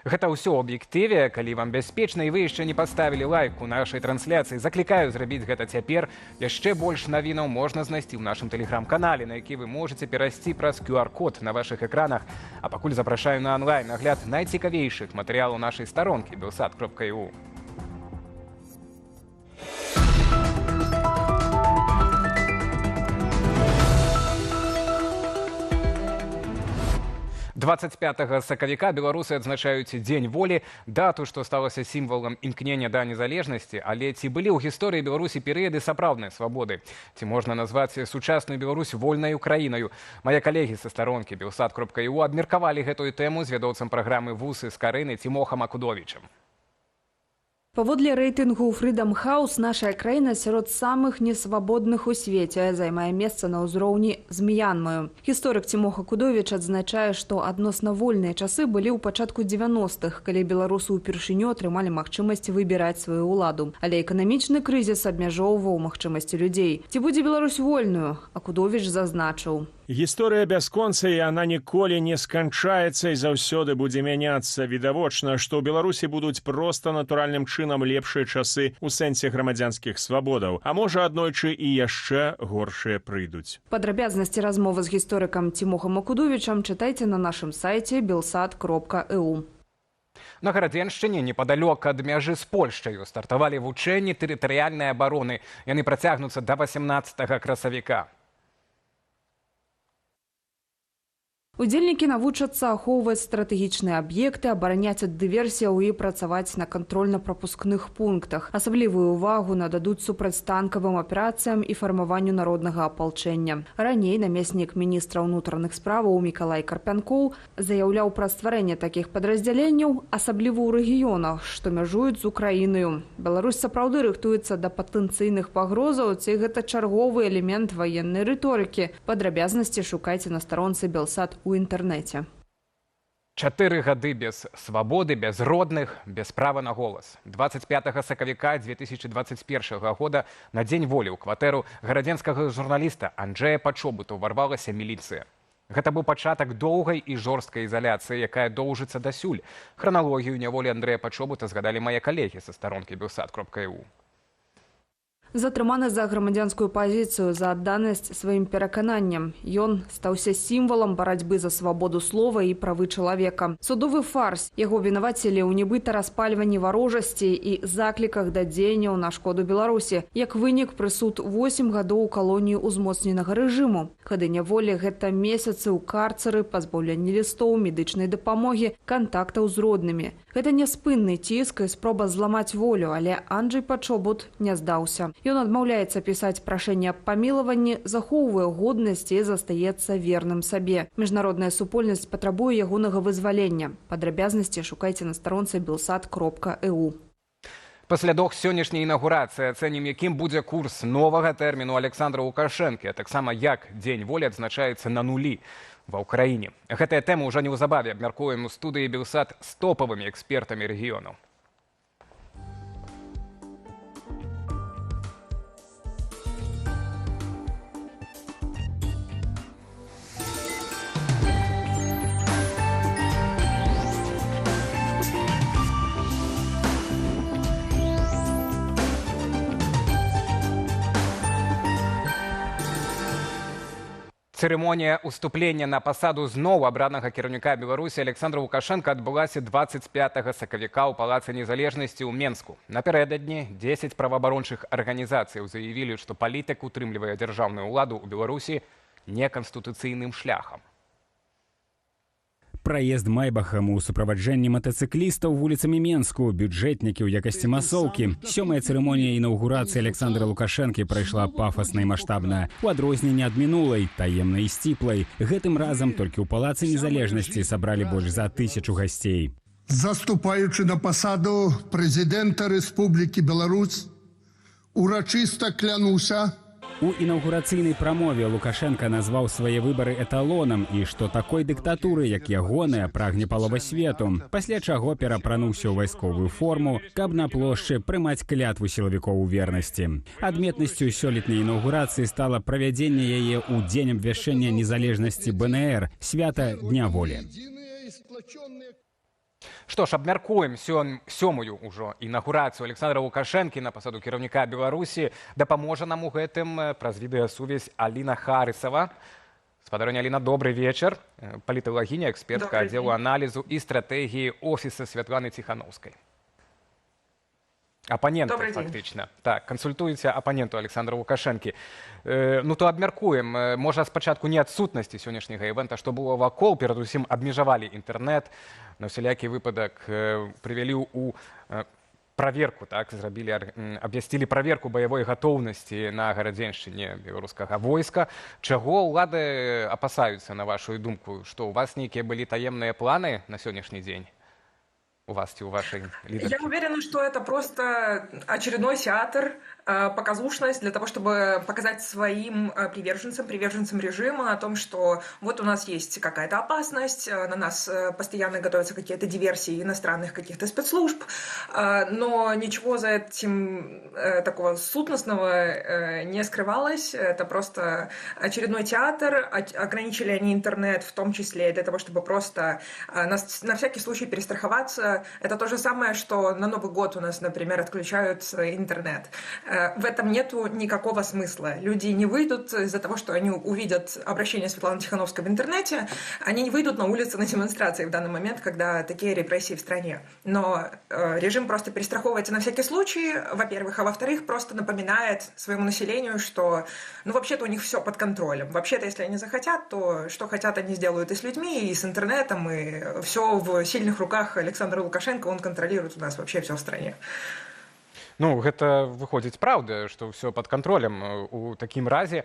S1: Гэта ўсё ў аб'ектыве. Калі вам бяспечна і вы яшчэ не паставілі лайк у нашай трансляцыі, заклікаю зрабіць гэта цяпер. Яшчэ больш навінаў можна знайсці ў нашым тэлеграм-канале, на які вы можаце перайсці праз QR-код на вашых экранах. А пакуль запрашаю на онлайн-агляд найцікавейшых матэрыялаў нашай старонкі belsat.eu. 25 сакавіка беларусы адзначаюць дзень волі, дату, што сталася сімвалам імкнення да незалежнасці. Але ці былі ў гісторыі Беларусі перыяды сапраўднай свабоды? Ці можна назваць сучасную Беларусь вольнай краінаю? Мае калегі са старонкі belsat.eu абмеркавалі гэтую тэму з вядоўцам праграмы «Вусы з Карыны» Цімохам Акудовічам.
S4: Паводле рэйтынгу Freedom House, наша краіна сярод самых несвабодных у свеце, займае месца на ўзроўні з Мьянмаю. Гісторык Цімох Акудовіч адзначае, што адносна вольныя часы былі ў пачатку 90-х, калі беларусы ўпершыню атрымалі магчымасць выбіраць сваю ўладу. Але эканамічны крызіс абмяжоўваў магчымасці людзей. Ці будзе Беларусь вольную? Акудовіч зазначыў.
S2: Гісторыя бясконца, і яна ніколі не сканчаецца і заўсёды будзе мяняцца. Відавочна, што ў Беларусі будуць проста натуральным чынам лепшыя часы ў сэнсе грамадзянскіх свабодаў. А можа, аднойчы і яшчэ горшыя прыйдуць.
S4: Падрабязнасці размовы з гісторыкам Цімохам Акудовічам чытайце на нашым сайце belsat.eu.
S1: На Гарадзеншчыне, непадалёк ад мяжы з Польшчаю, стартавалі вучэнні тэрытарыяльнай абароны. Яны працягнуцца да 18 красавіка.
S4: Удзельнікі навучацца ахоўваць стратэгічныя аб'екты, абараняць ад дыверсіяў і працаваць на кантрольна-прапускных пунктах. Асаблівую ўвагу нададуць супрацьтанкавым аперацыям і фармаванню народнага апалчэння. Раней намеснік міністра ўнутраных справаў Мікалай Карпянкоў заяўляў пра стварэнне такіх падраздзяленняў, асабліва ў рэгіёнах, што мяжуюць з Украінаю. Беларусь сапраўды рыхтуецца да патэнцыйных пагрозаў, ці гэта чарговы элемент ваеннай рыторыкі. Падрабязнасці шукайце на старонцы Belsat у інтэрнэце.
S1: 4 гады без свабоды, без родных, без права на голас. 25 сакавіка 2021 года на дзень волі ў кватэру гарадзенскага журналіста Анджэя Пачобуту ўварвалася міліцыя. Гэта быў пачатак доўгай і жорсткай ізаляцыі, якая доўжыцца дасюль. Храналогію няволі Андрэя Пачобута згадалі мае калегі са старонкі belsat.eu.
S4: Затрыманы за грамадзянскую пазіцыю, за адданасць сваім перакананням. Ён стаўся сімвалам барацьбы за свабоду слова і правы чалавека. Судовы фарс. Яго вінавацілі ў нібыта распальванні варожасці і закліках да дзеянняў на шкоду Беларусі. Як вынік, прысуд 8 гадоў у калоніі ўзмоцненага рэжыму. Гады няволі – гэта месяцы ў карцары, пазбаўленне лістоў, медычнай дапамогі, кантактаў з роднымі. Гэта няспынны ціск і спроба зламаць волю, але Анджэй Пачобут не здаўся. Ён адмаўляецца пісаць прашэнне аб памілаванні, захоўвае годнасць і застаецца верным сабе. Міжнародная супольнасць патрабуе ягонага вызвалення. Падрабязнасці шукайце на старонцы belsat.eu.
S1: Паслядок сённяшняй інаўгурацыі ацэнім, якім будзе курс новага тэрміну Александра Лукашэнкі, а таксама як дзень волі адзначаецца на нулі ва ўкраіне. Гэтая тэма ўжо неўзабаве абмяркуем у студыі Belsat з топавымі экспертамі рэгіёну. Цырымонія ўступлення на пасаду зноў абранага кіраўніка Беларусі Александра Лукашенка адбылася 25 сакавіка ў Палацы незалежнасці ў Менску. Напярэдадні 10 праваабарончых арганізацыяў заявілі, што палітык утрымлівае дзяржаўную ўладу ў Беларусі неканстытуцыйным шляхам.
S5: Праезд майбахам у суправаджэнні матацыклістаў вуліцамі Менску, бюджэтнікі ў якасці масоўкі. Сёмая цырымонія інаўгурацыі Александра Лукашэнкі прайшла пафасна і маштабна. У адрозненне ад мінулай, таемнай і сціплай. Гэтым разам толькі ў Палацы незалежнасці сабралі больш за 1000 гасцей.
S18: Заступаючы на пасаду прэзідэнта Рэспублікі Беларусь, урачыста клянуся,
S5: у інаўгурацыйнай прамове Лукашенка назваў свае выбары эталонам і што такой дыктатуры, як ягоная, прагне палова свету, пасля чаго перапрануўся ў вайсковую форму, каб на плошчы прымаць клятву сілавікоў у вернасці. Адметнасцю сёлетняй інаўгурацыі стала правядзенне яе ў дзень абвяшчэння незалежнасці БНР, свята Дня волі.
S1: Што ж, абмяркуем сёмую ўжо інаўгурацыю Александра Лукашэнкі на пасаду кіраўніка Беларусі. Дапаможа нам у гэтым праз відэасувязь Аліна Харысава. Спадарня Аліна, добрый вечар. Паліталагіня, экспертка аддзелу аналізу і стратэгіі офіса Святланы Ціханаўскай. Апанента, фактычна. Так, кансультуеце апаненту Александра Лукашэнкі. Ну, то абмяркуем. Можа, спачатку не адсутнасці сённяшняга івэнта, што было вакол, перадусім абмежавалі інтэрнэт, на ўсялякі выпадак прывялі ў праверку, так, абвясцілі праверку баявой гатоўнасці на гарадзеншчыне беларускага войска. Чаго ўлады апасаюцца, на вашу думку? Што, у вас нейкія былі таемныя планы на сённяшні дзень? У вас и у вашей лидерки?
S6: Я уверена, что это просто очередной театр, показушность для того, чтобы показать своим приверженцам режима о том, что вот у нас есть какая-то опасность, на нас постоянно готовятся какие-то диверсии иностранных каких-то спецслужб, но ничего за этим такого сутностного не скрывалось. Это просто очередной театр. Ограничили они интернет в том числе для того, чтобы просто на всякий случай перестраховаться. Это то же самое, что на Новый год у нас, например, отключают интернет. В этом нету никакого смысла. Люди не выйдут из-за того, что они увидят обращение Светланы Тихановской в интернете, они не выйдут на улицы на демонстрации в данный момент, когда такие репрессии в стране. Но режим просто перестраховывается на всякий случай, во-первых, а во-вторых, просто напоминает своему населению, что, ну, вообще-то у них все под контролем. Вообще-то, если они захотят, то что хотят, они сделают и с людьми, и с интернетом, и все в сильных руках Александра Лукашенко, он контролирует у нас вообще все в стране.
S1: Ну, гэта выходзіць праўда, што ўсё пад кантролем. У такім разе,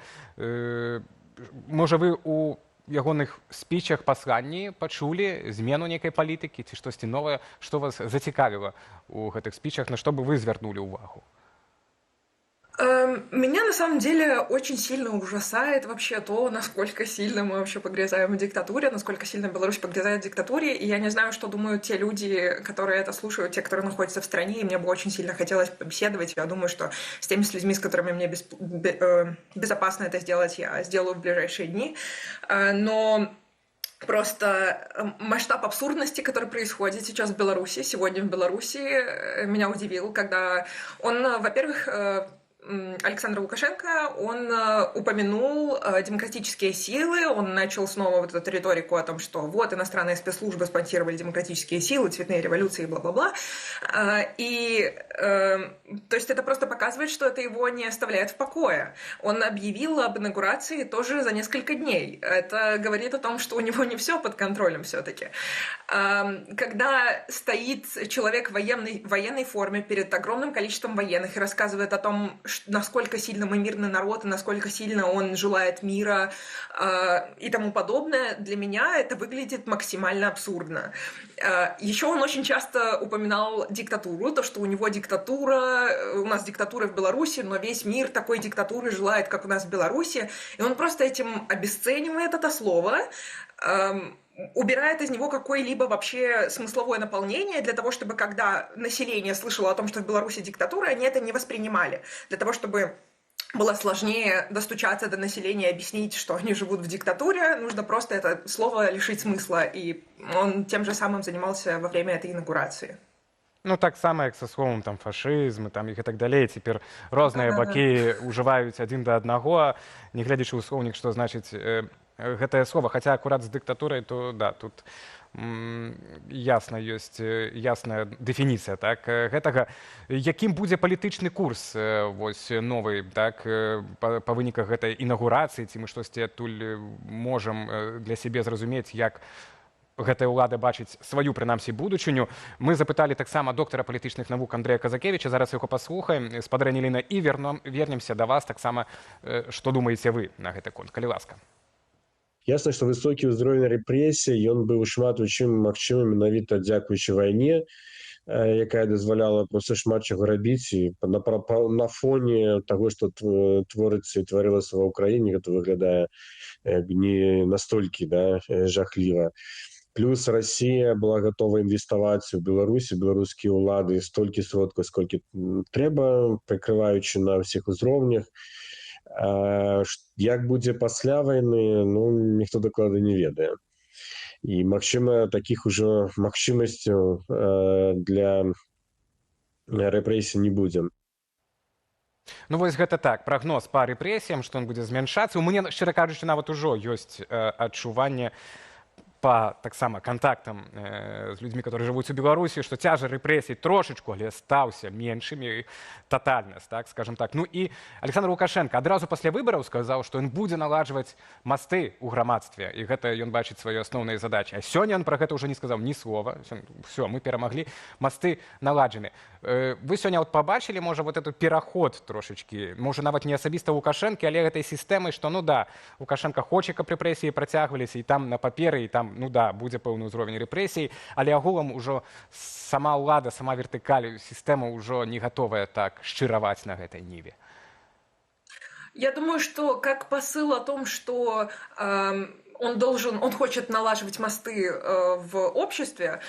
S1: можа, вы ў ягоных спічах пасланні пачулі змену нейкай палітыкі ці штосьці новае, што вас зацікавіла ў гэтых спічах, на што бы вы звярнулі ўвагу?
S6: Меня на самом деле очень сильно ужасает вообще то, насколько сильно мы вообще погрязаем в диктатуре, насколько сильно Беларусь погрязает в диктатуре. И я не знаю, что думают те люди, которые это слушают, те, которые находятся в стране. И мне бы очень сильно хотелось побеседовать. Я думаю, что с теми людьми, с которыми мне безопасно это сделать, я сделаю в ближайшие дни. Но просто масштаб абсурдности, который происходит сейчас в Беларуси, сегодня в Беларуси, меня удивил, когда он, во-первых, Александр Лукашенко, он упомянул демократические силы, он начал снова вот эту риторику о том, что вот иностранные спецслужбы спонсировали демократические силы, цветные революции, бла-бла-бла. И то есть это просто показывает, что это его не оставляет в покое. Он объявил об инаугурации тоже за несколько дней. Это говорит о том, что у него не все под контролем все-таки. Когда стоит человек в военной форме перед огромным количеством военных и рассказывает о том, насколько сильно мы мирный народ, и насколько сильно он желает мира и тому подобное, для меня это выглядит максимально абсурдно. Еще он очень часто упоминал диктатуру, то, что у него диктатура, у нас диктатура в Беларуси, но весь мир такой диктатуры желает, как у нас в Беларуси, и он просто этим обесценивает это слово, убирает из него какое-либо вообще смысловое наполнение для того, чтобы когда население слышало о том, что в Беларуси диктатура, они это не воспринимали. Для того, чтобы было сложнее достучаться до населения и объяснить, что они живут в диктатуре, нужно просто это слово лишить смысла. И он тем же самым занимался во время этой инаугурации.
S1: Ну, так само, як са словом там, фашызм там, і так далей. Цяпер розныя бакі ўжываюць адзін да аднаго, не глядзячы ў слоўнік, што значыць гэтае слова. Хаця акурат з дыктатурай, то да, тут ясна ёсць ясная дэфініцыя так, гэтага. Якім будзе палітычны курс вось, новы так, па выніках гэтай інаугурацыі, ці мы штосьці адтуль можам для сябе зразумець, як гэтая ўлада бачыць сваю, прынамсі, будучыню. Мы запыталі таксама доктара палітычных навук Андрэя Казакевіча, зараз яго паслухаем, спадарня Ліна, і вернемся да вас таксама, што думаеце вы на гэты конт, калі ласка.
S21: Ясна, што высокі ўзровень рэпрэсій, ён быў шмат у чым магчымы менавіта дзякуючы вайне, якая дазваляла проста шмат чаго рабіць, і на фоне таго, што творыцца і тварылася ва ўкраіне, гэта выглядае не настолькі жахліва. Плюс Россия была готова инвестовать в Беларусь, белорусские улады столько сродков, сколько трэба, прикрываючи на всех узровнях. Як будзе пасля войны, ну, ніхто докладна не ведае. і магчыма такіх ужо магчымасцяў для рэпрэсій не будзе.
S1: Ну вось гэта так, прагноз па рэпрэсіям, што ён будзе змяншацца. У мяне, шчыра кажучы, нават ужо ёсць адчуванне по таксама контактам з людзьмі, которые жывуць у Беларусі, што цяжар рэпрэсій трошачку, але стаўся меншымі, тотальна, так, скажем так. Ну і Александр Лукашенко адразу пасля выбараў сказаў, што ён будзе наладжваць масты ў грамадстве, і гэта ён бачыць свае асноўныя задачы. А сёння ён пра гэта ўжо не сказаў ні слова. Все, мы перамаглі, масты наладжаны. Вы сёння вот пабачылі, можа, вот этот пераход трошачкі, можа, нават не асабіста Лукашэнкі, але гэтай сістэмай, што, ну да, Лукашенко хоча, каб рэпрэсіі працягваліся, і там на паперы, і там, ну да, будзе пэўны ўзровень рэпрэсій, але агулам ужо сама ўлада, сама вертыкаль, сістэма ўжо не гатовая так шчыраваць на гэтай ніве.
S6: Я думаю, что как посыл о том, что он хочет налаживать мосты в обществе,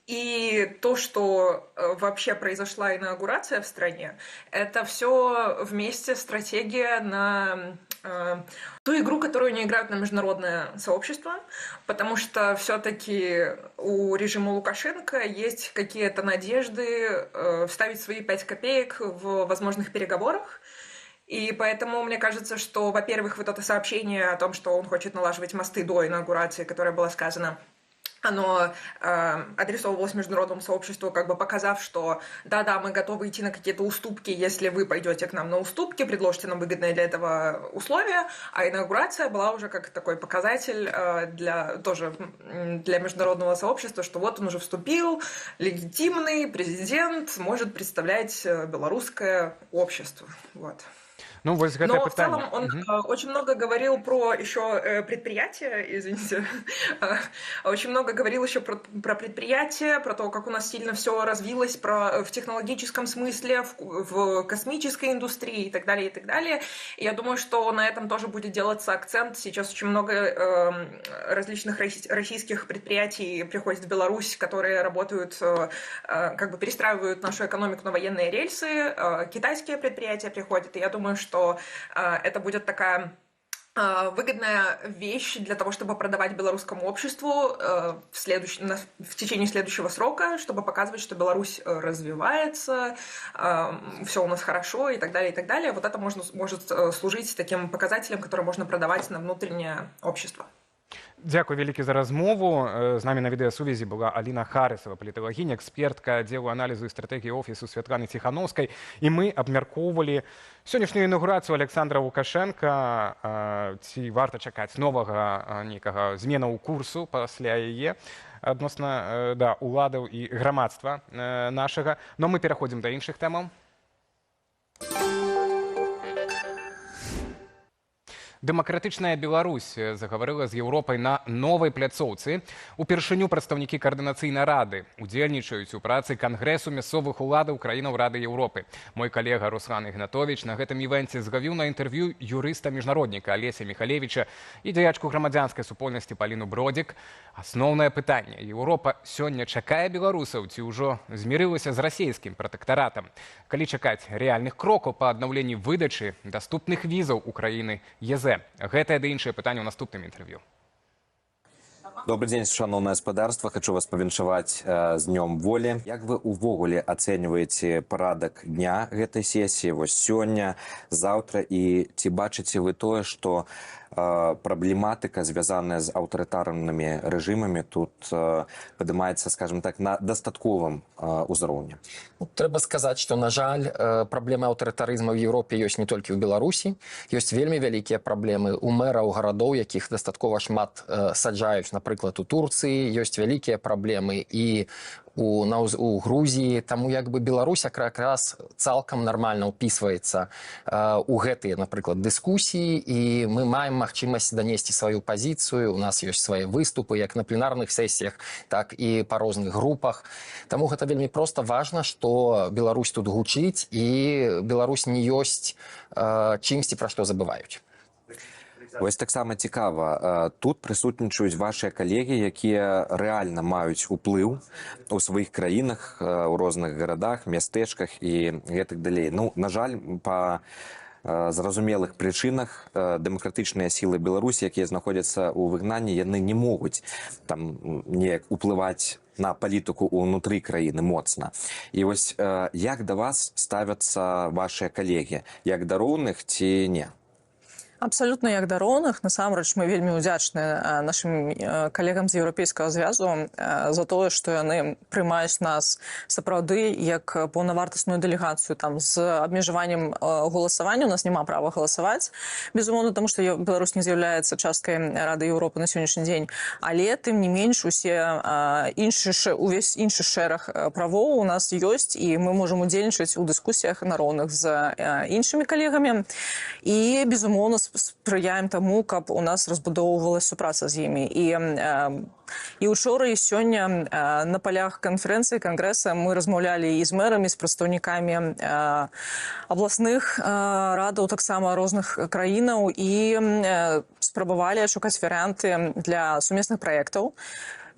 S6: и то, что вообще произошла инаугурация в стране, это все вместе стратегия на ту игру, которую они играют на международное сообщество, потому что все-таки у режима Лукашенко есть какие-то надежды вставить свои 5 копеек в возможных переговорах. И поэтому мне кажется, что, во-первых, вот это сообщение о том, что он хочет налаживать мосты до инаугурации, которое было сказано, оно адресовывалось международному сообществу, как бы показав, что да-да, мы готовы идти на какие-то уступки, если вы пойдете к нам на уступки, предложите нам выгодные для этого условия, а инаугурация была уже как такой показатель для международного сообщества, что вот он уже вступил, легитимный президент может представлять белорусское общество. Вот.
S1: Ну, вот
S6: но в целом он очень много говорил про еще предприятия, извините, очень много говорил еще про предприятия, про то, как у нас сильно все развилось в технологическом смысле, в космической индустрии и так далее, и так далее. И я думаю, что на этом тоже будет делаться акцент. Сейчас очень много различных российских предприятий приходит в Беларусь, которые работают, как бы перестраивают нашу экономику на военные рельсы. Китайские предприятия приходят, и я думаю, что это будет такая выгодная вещь для того, чтобы продавать белорусскому обществу в течение следующего срока, чтобы показывать, что Беларусь развивается, все у нас хорошо и так далее, и так далее. Вот это может служить таким показателем, который можно продавать на внутреннее общество.
S1: Дзякуй вялікі за размову. З намі на відэасувязі была Аліна Харысава, паліталагіня, экспертка аддзелу аналізу і стратэгіі офісу Святланы Ціханаўскай. І мы абмяркоўвалі сённяшнюю інаўгурацыю Александра Лукашенка. Ці варта чакаць новага нейкага зменаў курсу пасля яе адносна уладаў і грамадства нашага. Но мы пераходзім да іншых тэмаў. Дэмакратычная Беларусь загаварыла з Еўропай на новай пляцоўцы. Упершыню прадстаўнікі каардынацыйнай рады удзельнічаюць у працы Кангрэсу мясцовых уладаў краінаў Рады Еўропы. Мой калега Руслан Ігнатовіч на гэтым івэнце злавіў на інтэрв'ю юрыста-міжнародніка Алеся Міхалевіча і дзеячку грамадзянскай супольнасці Паліну Бродзік. Асноўнае пытанне: Еўропа сёння чакае беларусаў ці ўжо змірылася з расійскім пратэктаратам? Калі чакаць рэальных крокаў па аднаўленні выдачы даступных візаў у краіны ЕЗ? Гэтае ды іншае пытанне ў наступным інтэрв'ю.
S7: Добрый дзень, шановное господарство. Хочу вас павіншаваць з днём волі. Як вы увогуле ацэньваеце парадак дня гэтай сесіі вось сёння, заўтра, і ці бачыце вы тое, што праблематыка, звязаная з аўтарытарнымі рэжымамі, тут падымаецца, скажем так, на дастатковым узроўні?
S8: Трэба сказаць, што, на жаль, праблемы аўтарытарызму ў Еўропе ёсць не толькі ў Беларусі. Ёсць вельмі вялікія праблемы ў мэраў гарадоў, якіх дастаткова шмат саджаюць, напрыклад, у Турцыі. Ёсць вялікія праблемы і у Грузіі, таму як бы Беларусь якраз цалкам нармальна ўпісваецца у гэтыя, напрыклад, дыскусіі, і мы маем магчымасць данесці сваю пазіцыю. У нас ёсць свае выступы як на пленарных сесіях, так і па розных групах. Таму гэта вельмі проста важна, што Беларусь тут гучыць, і Беларусь не ёсць чымсьці, пра што забываюць.
S7: Вось таксама цікава, тут прысутнічаюць вашыя калегі, якія рэальна маюць уплыў у сваіх краінах, у розных гарадах, мястэчках і гэтак далей. Ну, на жаль, па зразумелых прычынах дэмакратычныя сілы Беларусі, якія знаходзяцца ў выгнанні, яны не могуць там неяк уплываць на палітыку ўнутры краіны моцна. І вось як да вас ставяцца вашыя калегі, як да роўных ці не?
S9: Абсолютно як да роўных. Насамрэч мы вельмі ўдзячныя нашим калегам з Еўрапейскага звязу за тое, што яны прымаюць нас сапраўды як паўнавартасную дэлегацыю там з абмежаваннем галасавання. У нас няма права галасаваць, безумоўна, таму што Беларусь не з'яўляецца часткай Рады Еўропы на сённяшні дзень. Але тым не менш увесь іншы шэраг правоў у нас ёсць, і мы можам удзельнічаць у дыскусіях на роўных з іншымі калегамі. І безумоўна спрыяем таму, каб у нас разбудоўвалася супраца з імі. І учора, і сёння на палях канферэнцыі Кангрэса мы размаўлялі і з мэрамі, з прадстаўнікамі абласных радаў, таксама розных краінаў, і спрабавалі шукаць варыянты для сумесных праектаў.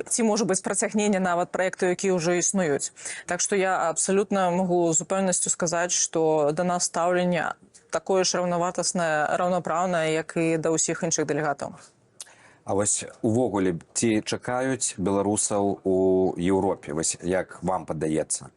S9: Ці, можа быць, працягнення нават праектаў, якія ўжо існуюць. Так што я абсалютна магу з упэўненасцю сказаць, што да нас стаўленне такое ж раўнавартаснае, раўнапраўнае, як і да ўсіх іншых дэлегатаў.
S7: А вось увогуле, ці чакаюць беларусаў у Еўропе? Вось як вам падаецца?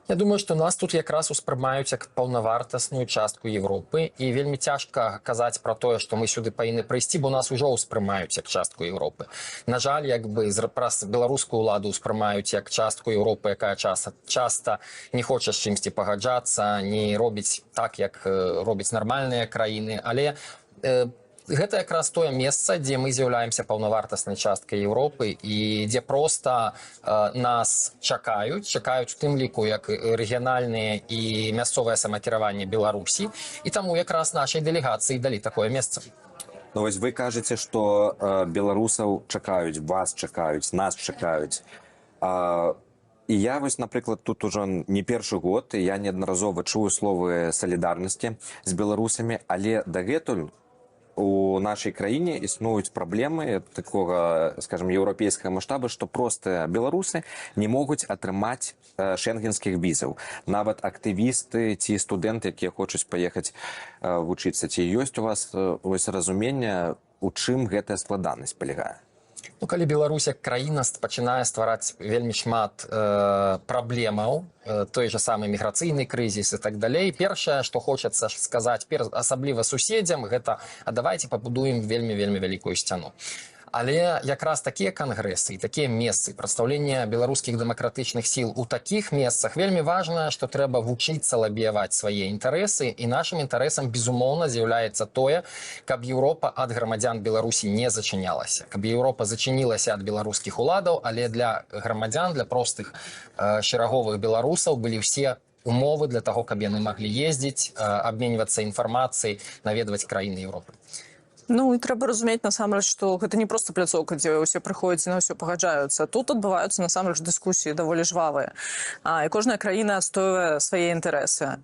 S8: Я думаю, што нас тут якраз успрымаюць як паўнавартасную частку Европы, і вельмі цяжка казаць пра тое, што мы сюды павінны прыйсці, бо нас ужо ўспрымаюць як частку Европы. На жаль, як бы праз беларускую ўладу ўспрымаюць як частку Европы, якая часта не хоча з чымсьці пагаджацца, не робіць так, як робяць нармальныя краіны, але гэта якраз тое месца, дзе мы з'яўляемся паўнавартаснай часткай Европы і дзе проста нас чакаюць у тым ліку як рэгіянальныя і мясцовае самакіраванне Беларусі, і таму якраз нашай дэлегацыі далі такое месца.
S7: Ну вось вы кажаце, што беларусаў чакаюць, вас чакаюць, нас чакаюць. І я вось, напрыклад, тут ужо не першы год, і я неаднаразова чую словы салідарнасці з беларусамі, але дагэтуль у нашай краіне існуюць праблемы такога, скажем, еўрапейскага маштаба, што простыя беларусы не могуць атрымаць шэнгенскіх візаў. Нават актывісты ці студэнты, якія хочуць паехаць вучыцца. Ці ёсць у вас вось разуменне, у чым гэтая складанасць палягае?
S8: Ну, калі Беларусь як краіна пачынае ствараць вельмі шмат праблемаў, той же самы міграцыйны крызіс і так далей, першае, што хочацца сказаць, асабліва суседзям, гэта «а давайте пабудуем вельмі вялікую сцяну». Але якраз такія кангрэсы і такія месцы, прадстаўлення беларускіх дэмакратычных сіл у такіх месцах вельмі важна, што трэба вучыцца лабіяваць свае інтарэсы, і нашым інтарэсам, безумоўна, з'яўляецца тое, каб Еўропа ад грамадзян Беларусі не зачынялася, каб Еўропа зачынілася ад беларускіх уладаў, але для грамадзян, для простых шэраговых беларусаў былі ўсе умовы для таго, каб яны маглі ездзіць, абменьвацца інфармацыяй, наведваць краіны Еўропы.
S9: Ну, і трэба разумець, насамрэч, што гэта не проста пляцоўка, дзе ўсе прыходзяць і на ўсё пагаджаюцца. Тут адбываюцца, насамрэч, дыскусіі даволі жвавыя. І кожная краіна адстойвае свае інтарэсы.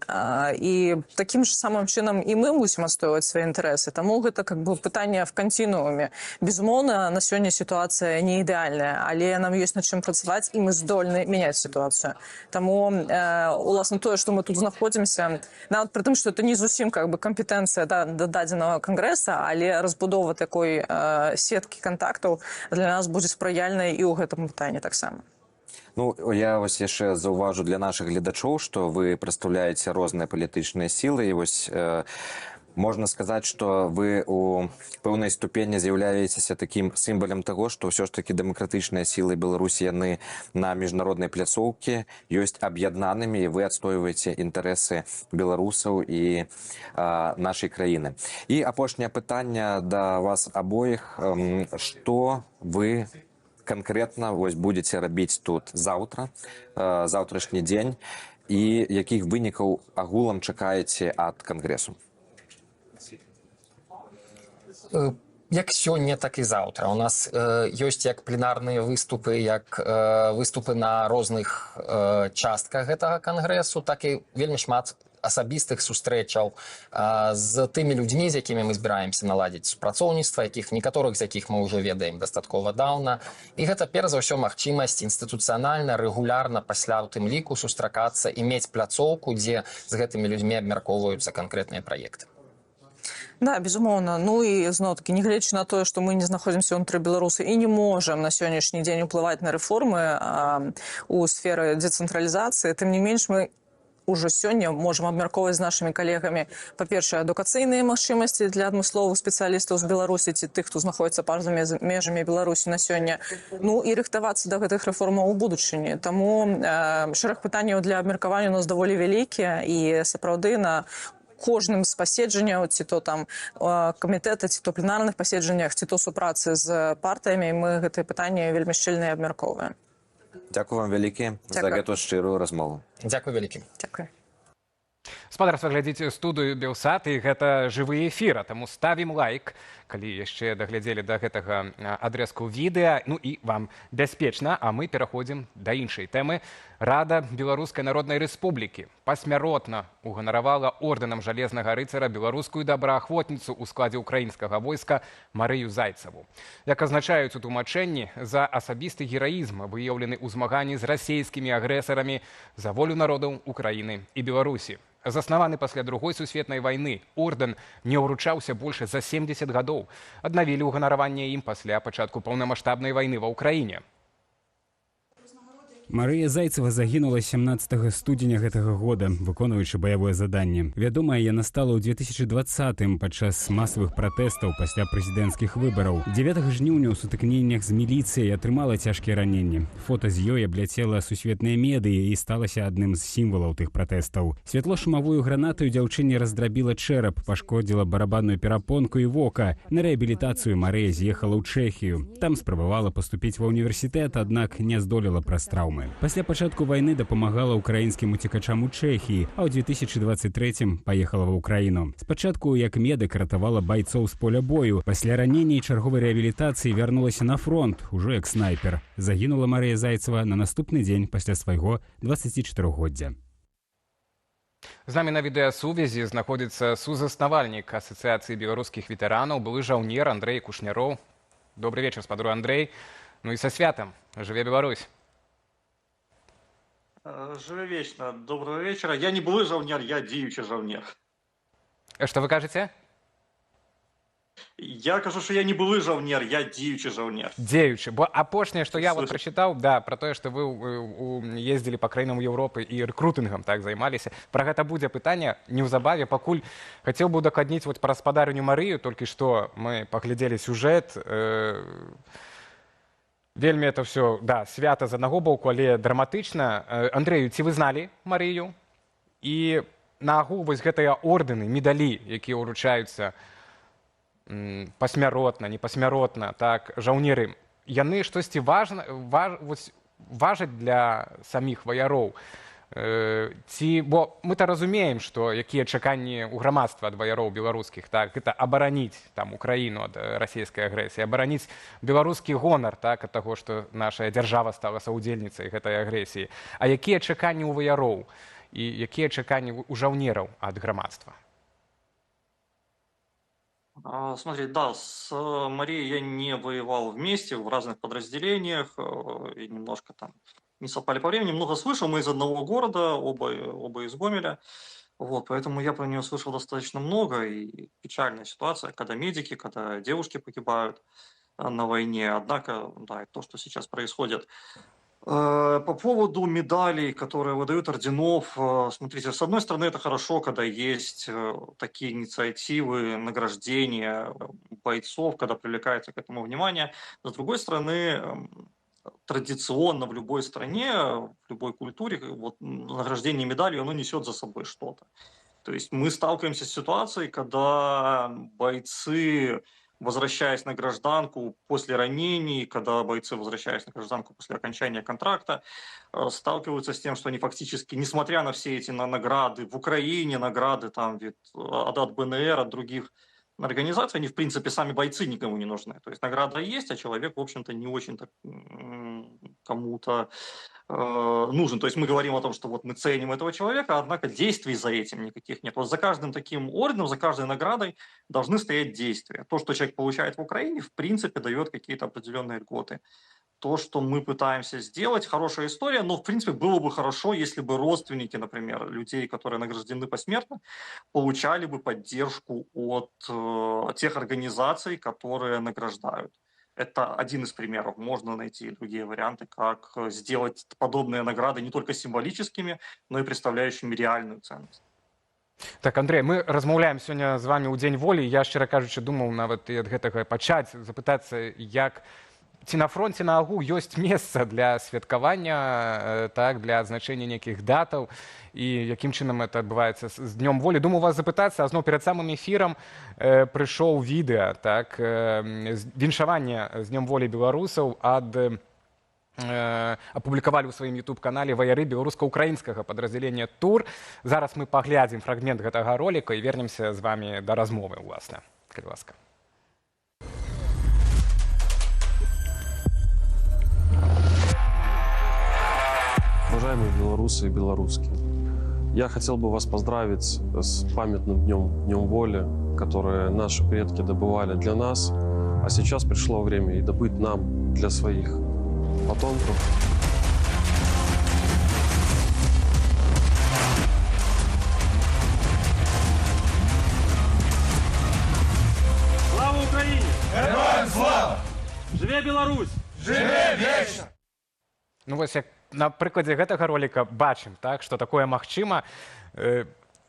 S9: І такім ж самым чынам і мы мусім адстойваць свае інтарэсы. Таму гэта как бы пытанне в кантинууме. Безумоўна, на сёння сітуацыя не ідэальная, але нам ёсць над чым працаваць, і мы здольны мяняць сітуацыю. Таму, уласна, тое, што мы тут знаходзімся, нават пры тым, што это не зусім как бы кампетэнцыя дадзенага кангрэса, але разбудова такой сеткі кантактаў для нас будзе спрыяльнай і ў гэтым пытанні таксама.
S7: Ну, я вось яшчэ заўважу для нашых гледачоў, што вы прадстаўляеце розныя палітычныя сілы, і вось можна сказаць, што вы у пэўнай ступені з'яўляецеся такім сімвалем таго, што ўсё ж такі дэмакратычныя сілы Беларусі, яны на міжнароднай пляцоўкі ёсць аб'яднанымі, і вы адстойваеце інтарэсы беларусаў і нашай краіны. І апошняе пытанне да вас абоіх. Што вы канкрэтна будзеце рабіць тут заўтра, заўтрашні дзень, і якіх вынікаў агулам чакаеце ад кангрэсу?
S8: Як сёння, так і заўтра. У нас ёсць як пленарныя выступы, як выступы на розных частках гэтага кангрэсу, так і вельмі шмат асабістых сустрэчаў з тымі людзьмі, з якімі мы збіраемся наладзіць супрацоўніцтва, некаторых з якіх мы ўжо ведаем дастаткова даўна. І гэта, перш за ўсё, магчымасць інстытуцыянальна, рэгулярна пасля ў тым ліку сустракацца і мець пляцоўку, дзе з гэтымі людзьмі абмяркоўваюцца канкрэтныя праекты.
S9: Да, безумоўна. Ну і зноў-такі, нягледзячы на тое, што мы не знаходзімся ўнутры Беларусі і не можам на сённяшні дзень уплываць на рэформы у сферы дэцэнтралізацыі, тым не менш мы уже сёння можам абмяркоўваць з нашымі калегамі, па-першае, адукацыйныя магчымасці для адмысловых спецыялістаў з Беларусі ці тых, хто знаходзіцца па-за межамі Беларусі на сёння, ну і рыхтавацца да гэтых рэформаў у будучыні. Таму шэраг пытанняў для абмеркавання у нас даволі вялікія і сапраўды на кожным з паседжанняў, ці то там камітэта, ці то пленарных паседжаннях, ці то супрацы з партыямі, мы гэтыя пытанні вельмі шчыльна абмяркоўваем.
S7: Дзякую вам вялікі за гэтую шчырую размову.
S8: Дзякуй вялікі.
S9: Дзякуй.
S1: Спадарства, глядзіце студыю Белсат, і гэта жывы эфір, таму ставім лайк, калі яшчэ даглядзелі да гэтага адрэзку відэа. Ну і вам бяспечна, а мы пераходзім да іншай тэмы. Рада Беларускай Народнай Рэспублікі пасмяротна уганаравала ордэнам жалезнага рыцара беларускую добраахвотніцу ў складзе ўкраінскага войска Марыю Зайцеву. Як азначаюць у тлумачэнні, за асабісты гераізм, выяўлены ў змаганні з расейскімі агрэсарамі за волю народаў Украіны і Беларусі. Заснаваны пасля Другой сусветнай вайны, ордэн не ўручаўся больш за 70 гадоў. Аднавілі ўганараванне ім пасля пачатку паўнамаштабнай вайны ва ўкраіне.
S5: Марыя Зайцева загінула 17 студзеня гэтага года, выконваючы баявое заданне. Вядомая яна стала ў 2020-м падчас масавых пратэстаў пасля прэзідэнцкіх выбараў. 9 жніўня ў сутыкненнях з міліцыяй атрымала цяжкія раненні. Фота з ёй абляцела сусветныя медыі і сталася адным з сімвалаў тых пратэстаў. Святло-шумавую гранатаю дзяўчыне раздрабіла чэрап, пашкодзіла барабанную перапонку і вока. На рэабілітацыю Марыя з'ехала ў Чэхію. Там спрабавала паступіць ва ўніверсітэт, аднак не здолела праз траўмы. Пасля пачатку вайны дапамагала украінскім уцекачам у Чэхіі, а ў 2023-м паехала ва ўкраіну. Спачатку як медык ратавала байцоў з поля бою. Пасля ранення і чарговай рэабілітацыі вярнулася на фронт, ужо як снайпер. Загінула Марыя Зайцева на наступны дзень пасля свайго 24-годдзя.
S1: З намі на відэасувязі знаходзіцца сузаснавальнік Асацыяцыі беларускіх ветэранаў, былы жаўнер Андрэй Кушняроў. Добрый вечар, спадару Андрэй. Ну і са святам. Жыве Беларусь.
S10: Жыве вечна. Доброго вечера. Я не былы жаўнер, я дзеючы жаўнер.
S1: Што вы кажаце?
S10: Я кажу, што я не былы жаўнер, я дзеючы жаўнер.
S1: Дзеючы. Бо апошняе, што я прачытаў, да, пра тое, што вы ездзілі па краінам Еўропы і рэкрутынгам так займаліся. Пра гэта будзе пытанне неўзабаве, пакуль хацеў бы удакладніць пра спадарню Марыю, толькі што мы паглядзелі сюжэт. Вельмі это все, да, свята з аднаго боку, але драматычна. Андрэю, ці вы зналі Марыю? І на агул вось гэтыя ордэны, медалі, якія ўручаюцца пасмяротна, непасмяротна, так, жаўнеры, яны штосьці важаць для саміх ваяроў. Бо мы-то разумеем, што якія чаканні ў грамадства ад ваяроў беларускіх, так, гэта абараніць там Украіну ад расійскай агрэсіі, абараніць беларускі гонар, так, ад таго, што наша дзяржава стала саўдзельніцай гэтай агрэсіі. А якія чаканні ў ваяроў і якія чаканні ў жаўнераў ад грамадства?
S10: Смотри, да, с Марией я не воевал вместе в разных подразделениях, и немножко там не совпали по времени. Много слышал, мы из одного города, оба из Гомеля. Вот, поэтому я про нее слышал достаточно много. И печальная ситуация, когда медики, когда девушки погибают на войне. Однако, да, то, что сейчас происходит. По поводу медалей, которые выдают, орденов, смотрите, с одной стороны, это хорошо, когда есть такие инициативы, награждения бойцов, когда привлекается к этому внимание. С другой стороны, традиционно в любой стране, в любой культуре, вот, награждение медалью, оно несет за собой что-то. То есть мы сталкиваемся с ситуацией, когда бойцы, возвращаясь на гражданку после ранений, когда бойцы, возвращаясь на гражданку после окончания контракта, сталкиваются с тем, что они фактически, несмотря на все эти награды, в Украине награды там, от БНР, от других организаций, они, в принципе, сами бойцы никому не нужны. То есть награда есть, а человек, в общем-то, не очень-то кому-то нужен. То есть мы говорим о том, что вот мы ценим этого человека, однако действий за этим никаких нет. Вот за каждым таким орденом, за каждой наградой должны стоять действия. То, что человек получает в Украине, в принципе, дает какие-то определенные льготы. То, что мы пытаемся сделать, хорошая история, но, в принципе, было бы хорошо, если бы родственники, например, людей, которые награждены посмертно, получали бы поддержку от тех организаций, которые награждают. Это один из примеров. Можно найти другие варианты, как сделать подобные награды не только символическими, но и представляющими реальную ценность.
S1: Так, Андрей, мы размаўляем сёння з вами ў дзень волі. Я, шчыра кажучы, думаў нават і ад гэтага пачаць, запытацца, як ці на фронте на агу ёсць месца для святкавання, так, для адзначэння нейкіх датаў, і якім чынам это адбываецца з днём волі. Думаю вас запытацца, а зноў перад самым эфірам прыйшоў відэа, так, віншавання з днём волі беларусаў апублікавалі ў сваім YouTube-канале ваяры беларуска-украінскага падраздзялення «Тур». Зараз мы паглядзім фрагмент гэтага роліка і вернемся з вами да размовы, уласна. Калі ласка.
S11: Уважаемые белорусы и белоруски, я хотел бы вас поздравить с памятным Днем воли, которое наши предки добывали для нас, а сейчас пришло время и добыть нам для своих потомков.
S12: Слава Украине!
S13: Героям слава!
S12: Живе Беларусь!
S13: Живе вечно!
S1: Ну вось, як на прыкладзе гэтага роліка бачым, так, што такое магчыма.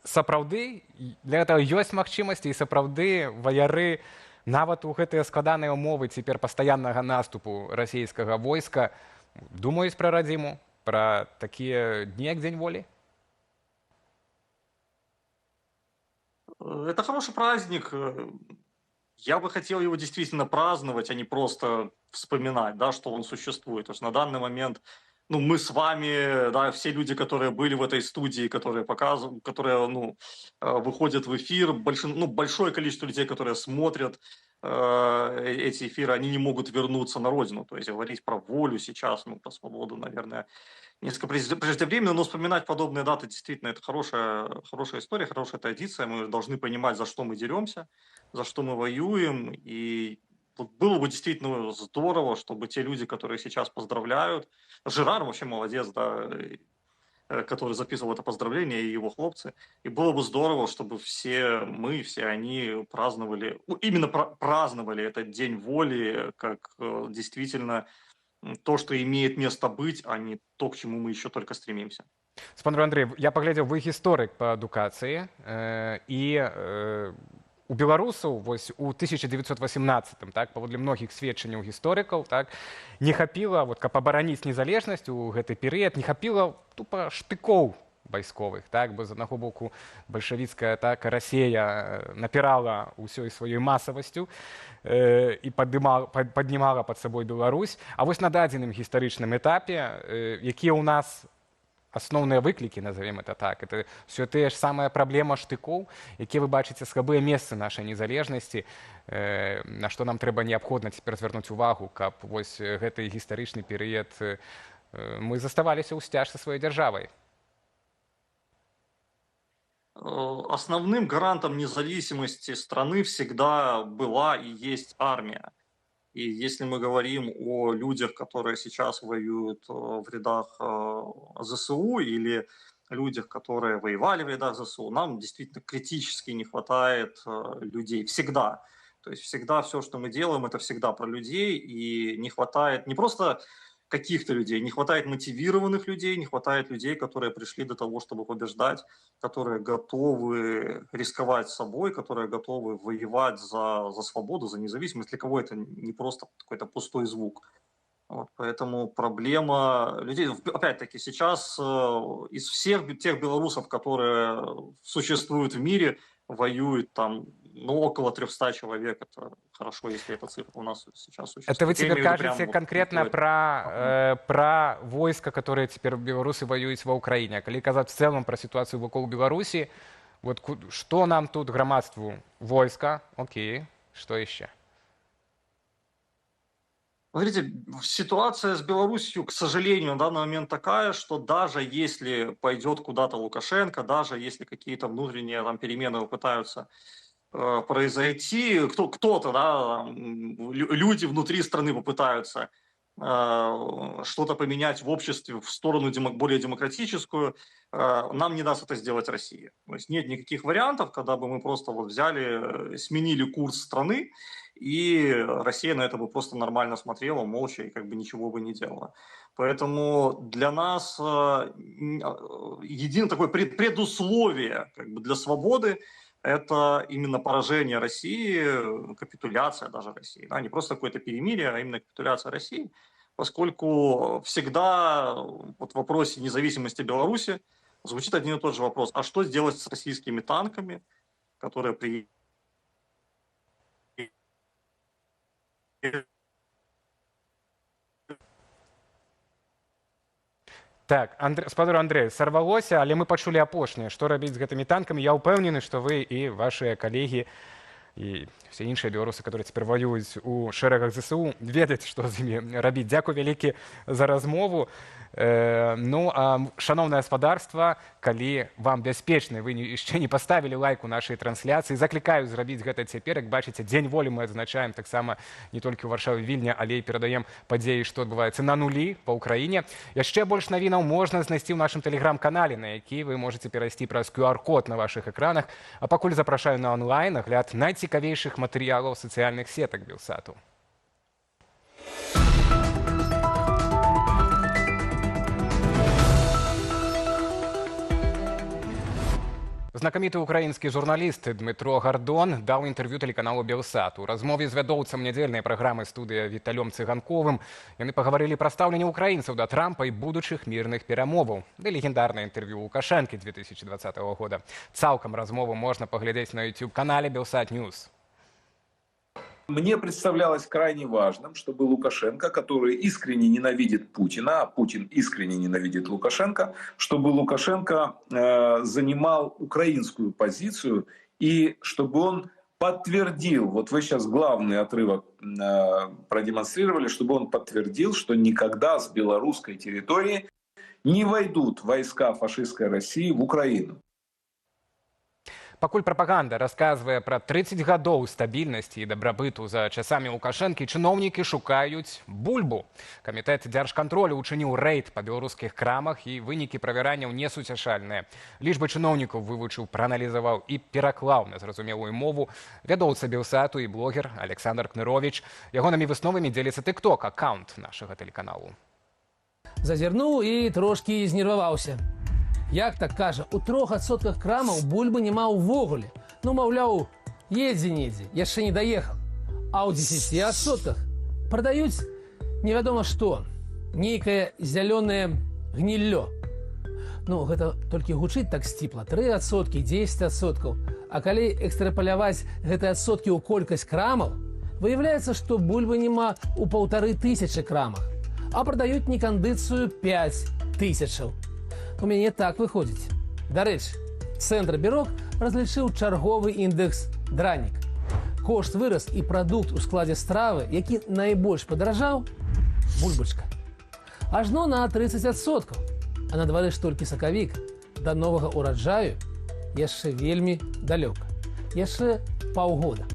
S1: Сапраўды, для гэтага ёсць магчымасці, і сапраўды ваяры нават у гэтыя складаныя ўмовы цяпер пастаяннага наступу расійскага войска думаюць пра радзіму, пра такія дні, як Дзень волі?
S10: Это хороший праздник. Я бы хотел его действительно праздновать, а не просто вспоминать, да, что он существует. То есть на данный момент мы с вами, да, все люди, которые были в этой студии, которые показывают, которые выходят в эфир, большое количество людей, которые смотрят эти эфиры, они не могут вернуться на родину. То есть говорить про волю сейчас, про свободу, наверное, несколько преждевременно, но вспоминать подобные даты действительно это хорошая история, хорошая традиция. Мы должны понимать, за что мы деремся, за что мы воюем. И вот было бы действительно здорово, чтобы те люди, которые сейчас поздравляют, Жерар вообще молодец, да, который записывал это поздравление, и его хлопцы. И было бы здорово, чтобы все мы, все они праздновали, именно праздновали этот День воли, как действительно то, что имеет место быть, а не то, к чему мы еще только стремимся.
S1: Спандру Андрей, я поглядел, вы историк по адукации, и у беларусаў вось у 1918, так, паводле многіх сведчанняў гісторыкаў, так, не хапіла, вот, каб абараніць незалежнасць у гэты перыяд, не хапіла тупа штыкоў вайсковых, так, бо з аднаго боку бальшавіцкая атака Расія напірала ўсёй сваёй масавасцю і паднімала пад сабой Беларусь. А вось на дадзеным гістарычным этапе, якія ў нас асноўныя выклікі, назовем это так, это все тыя ж самая праблема штыкоў, якія вы бачыце слабыя месцы нашай незалежнасці, на што нам трэба неабходна цяпер звярнуць увагу, каб вось гэты гістарычны перыяд мы заставаліся ў сцяж са сваёй дзяржавай.
S10: Основным гарантом независимости страны всегда была и есть армия. И если мы говорим о людях, которые сейчас воюют в рядах ЗСУ, или людях, которые воевали в рядах ЗСУ, нам действительно критически не хватает людей. Всегда. То есть всегда все, что мы делаем, это всегда про людей. И не хватает не просто каких-то людей, не хватает мотивированных людей, не хватает людей, которые пришли до того, чтобы побеждать, которые готовы рисковать собой, которые готовы воевать за свободу, за независимость. Для кого это не просто какой-то пустой звук. Вот, поэтому проблема людей, опять-таки, сейчас из всех тех белорусов, которые существуют в мире, воюет там около 300 человек. Это хорошо, если эта цифра у нас сейчас существует.
S1: Это вы теперь кажете конкретно про войска, которые теперь белорусы воюют в Украине. А коли казать в целом про ситуацию вокруг Беларуси, вот что нам тут громадству войска, окей, что еще?
S10: Смотрите, ситуация с Беларусью, к сожалению, на данный момент такая, что даже если пойдет куда-то Лукашенко, даже если какие-то внутренние там перемены попытаются произойти, кто-то, да, люди внутри страны попытаются что-то поменять в обществе в сторону более демократическую, нам не даст это сделать Россия. То есть нет никаких вариантов, когда бы мы просто вот взяли, сменили курс страны, и Россия на это бы просто нормально смотрела, молча, и как бы ничего бы не делала. Поэтому для нас единое такое предусловие как бы для свободы – это именно поражение России, капитуляция даже России. Да? Не просто какое-то перемирие, а именно капитуляция России, поскольку всегда вот в вопросе независимости Беларуси звучит один и тот же вопрос. А что сделать с российскими танками, которые при...
S1: Так, спадару Андрэй, сарвалося, але мы пачулі апошняе. Што рабіць з гэтымі танкамі? Я ўпэўнены, што вы і вашыя калегі і все іншыя беларусы, которые цяпер воююць у шэрагах ЗСУ, ведаць, што з імі рабіць. Дзякуй вялікі за размову. Ну, шановное гаспадарства, калі вам бяспечна, вы яшчэ не паставілі лайк у нашай трансляцыі, заклікаю зрабіць гэта цяпер. Як бачыце, дзень волі мы адзначаем таксама не толькі ў Варшаве, Вільні, але і перадаем падзеі, што адбываецца на нулі па ўкраіне. Яшчэ больш навінаў можна знайсці ў нашым тэлеграм-канале, на які вы можаце перайсці праз QR-код на вашых экранах. А пакуль запрашаю на онлайн агляд найцікавейшых матэрыялаў сацыяльных сетак Белсату. Знакаміты украінскі журналіст Дмитро Гардон даў інтэрв'ю тэлеканалу Белсат. У размове з вядоўцам нядзельнай праграмы «Студыя» Віталём Цыганковым яны пагаварылі пра стаўленне ўкраінцаў да Трампа і будучых мірных перамоваў. Ды легендарнае інтэрв'ю Лукашэнкі 2020 года. Цалкам размову можна паглядзець на YouTube-канале Белсат Ньюс.
S14: Мне представлялось крайне важным, чтобы Лукашенко, который искренне ненавидит Путина, а Путин искренне ненавидит Лукашенко, чтобы Лукашенко занимал украинскую позицию и чтобы он подтвердил, вот вы сейчас главный отрывок продемонстрировали, чтобы он подтвердил, что никогда с белорусской территории не войдут войска фашистской России в Украину.
S1: Пакуль прапаганда расказвае пра 30 гадоў стабільнасці і дабрабыту за часамі Лукашэнкі, чыноўнікі шукаюць бульбу. Камітэт дзяржкантролю учыніў рэйд па беларускіх крамах, і вынікі правяранняў несуцяшальныя. Лічбы чыноўнікаў вывучыў, прааналізаваў і пераклаў на зразумелую мову вядоўца Белсату і блогер Александр Кнырович. Ягонымі высновамі дзеліцца тык-ток-аккаунт нашага тэлеканалу.
S15: Зазірнуў і трошкі знерваваўся. Як так кажа, у 3% крамаў бульбы няма ўвогуле. Ну, маўляў, едзе-недзе, яшчэ не даехаў. А ў 10% прадаюць невядома што. Нейкае зялёнае гніллё. Ну, гэта толькі гучыць так сціпла. 3%, 10%. А калі экстрапаляваць гэтыя адсоткі ў колькасць крамаў, выяўляецца, што бульбы няма ў 1500 крамах, а прадаюць некандыцыю 5000. У мяне так выходзіць. Дарэчы, Цэнтрабірок разлічыў чарговы індэкс дранік. Кошт вырас і прадукт у складзе стравы, які найбольш падаражаў – бульбачка. Ажно на 30%. А на двары ж толькі сакавік. Да новага ўраджаю яшчэ вельмі далёка. Яшчэ паўгода.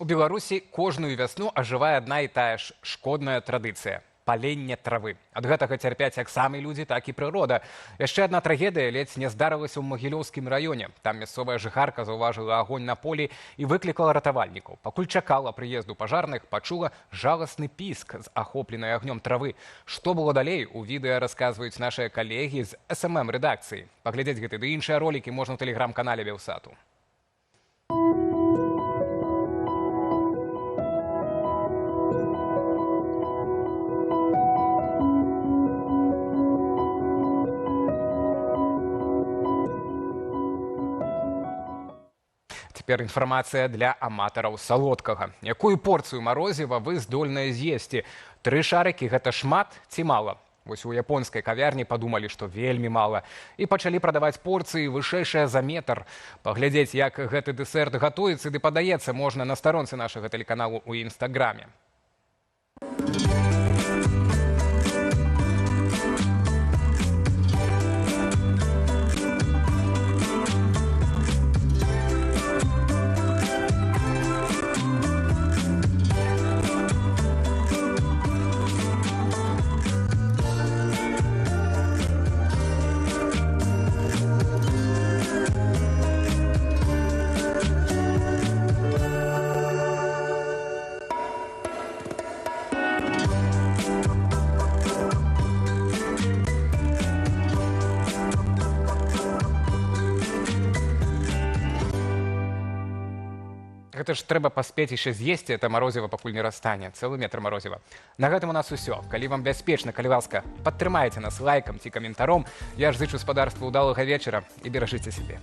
S1: У Беларусі кожную вясну ажывае адна і тая ж шкодная традыцыя – паленне травы. Ад гэтага цярпяць як самі людзі, так і прырода. Яшчэ адна трагедыя ледзь не здарылася ў Магілёўскім раёне. Там мясцовая жыхарка заўважыла агонь на полі і выклікала ратавальнікаў. Пакуль чакала прыезду пажарных, пачула жаласны піск з ахопленай агнём травы. Што было далей, у відэа расказваюць нашыя калегі з СММ-рэдакцыі. Паглядзець гэты ды іншыя ролікі можна ў тэлеграм-канале Белсату. Цяпер інфармацыя для аматараў салодкага. Якую порцыю марозіва вы здольныя з'есці? 3 шарыкі – гэта шмат ці мала? Вось у японскай кавярні падумалі, што вельмі мала. І пачалі прадаваць порцыі вышэйшыя за метр. Паглядзець, як гэты дэсерт гатуецца ды падаецца, можна на старонцы нашага тэлеканалу ў інстаграме. Гэта ж трэба паспець яшчэ з'есці это марозіва, пакуль не расстане. Цэлы метр марозіва. На гэтым у нас усё. Калі вам бяспечна, калі ласка, падтрымайце нас лайкам ці каментаром. Я ж зычу спадарству ўдалага вечара і беражыце сябе.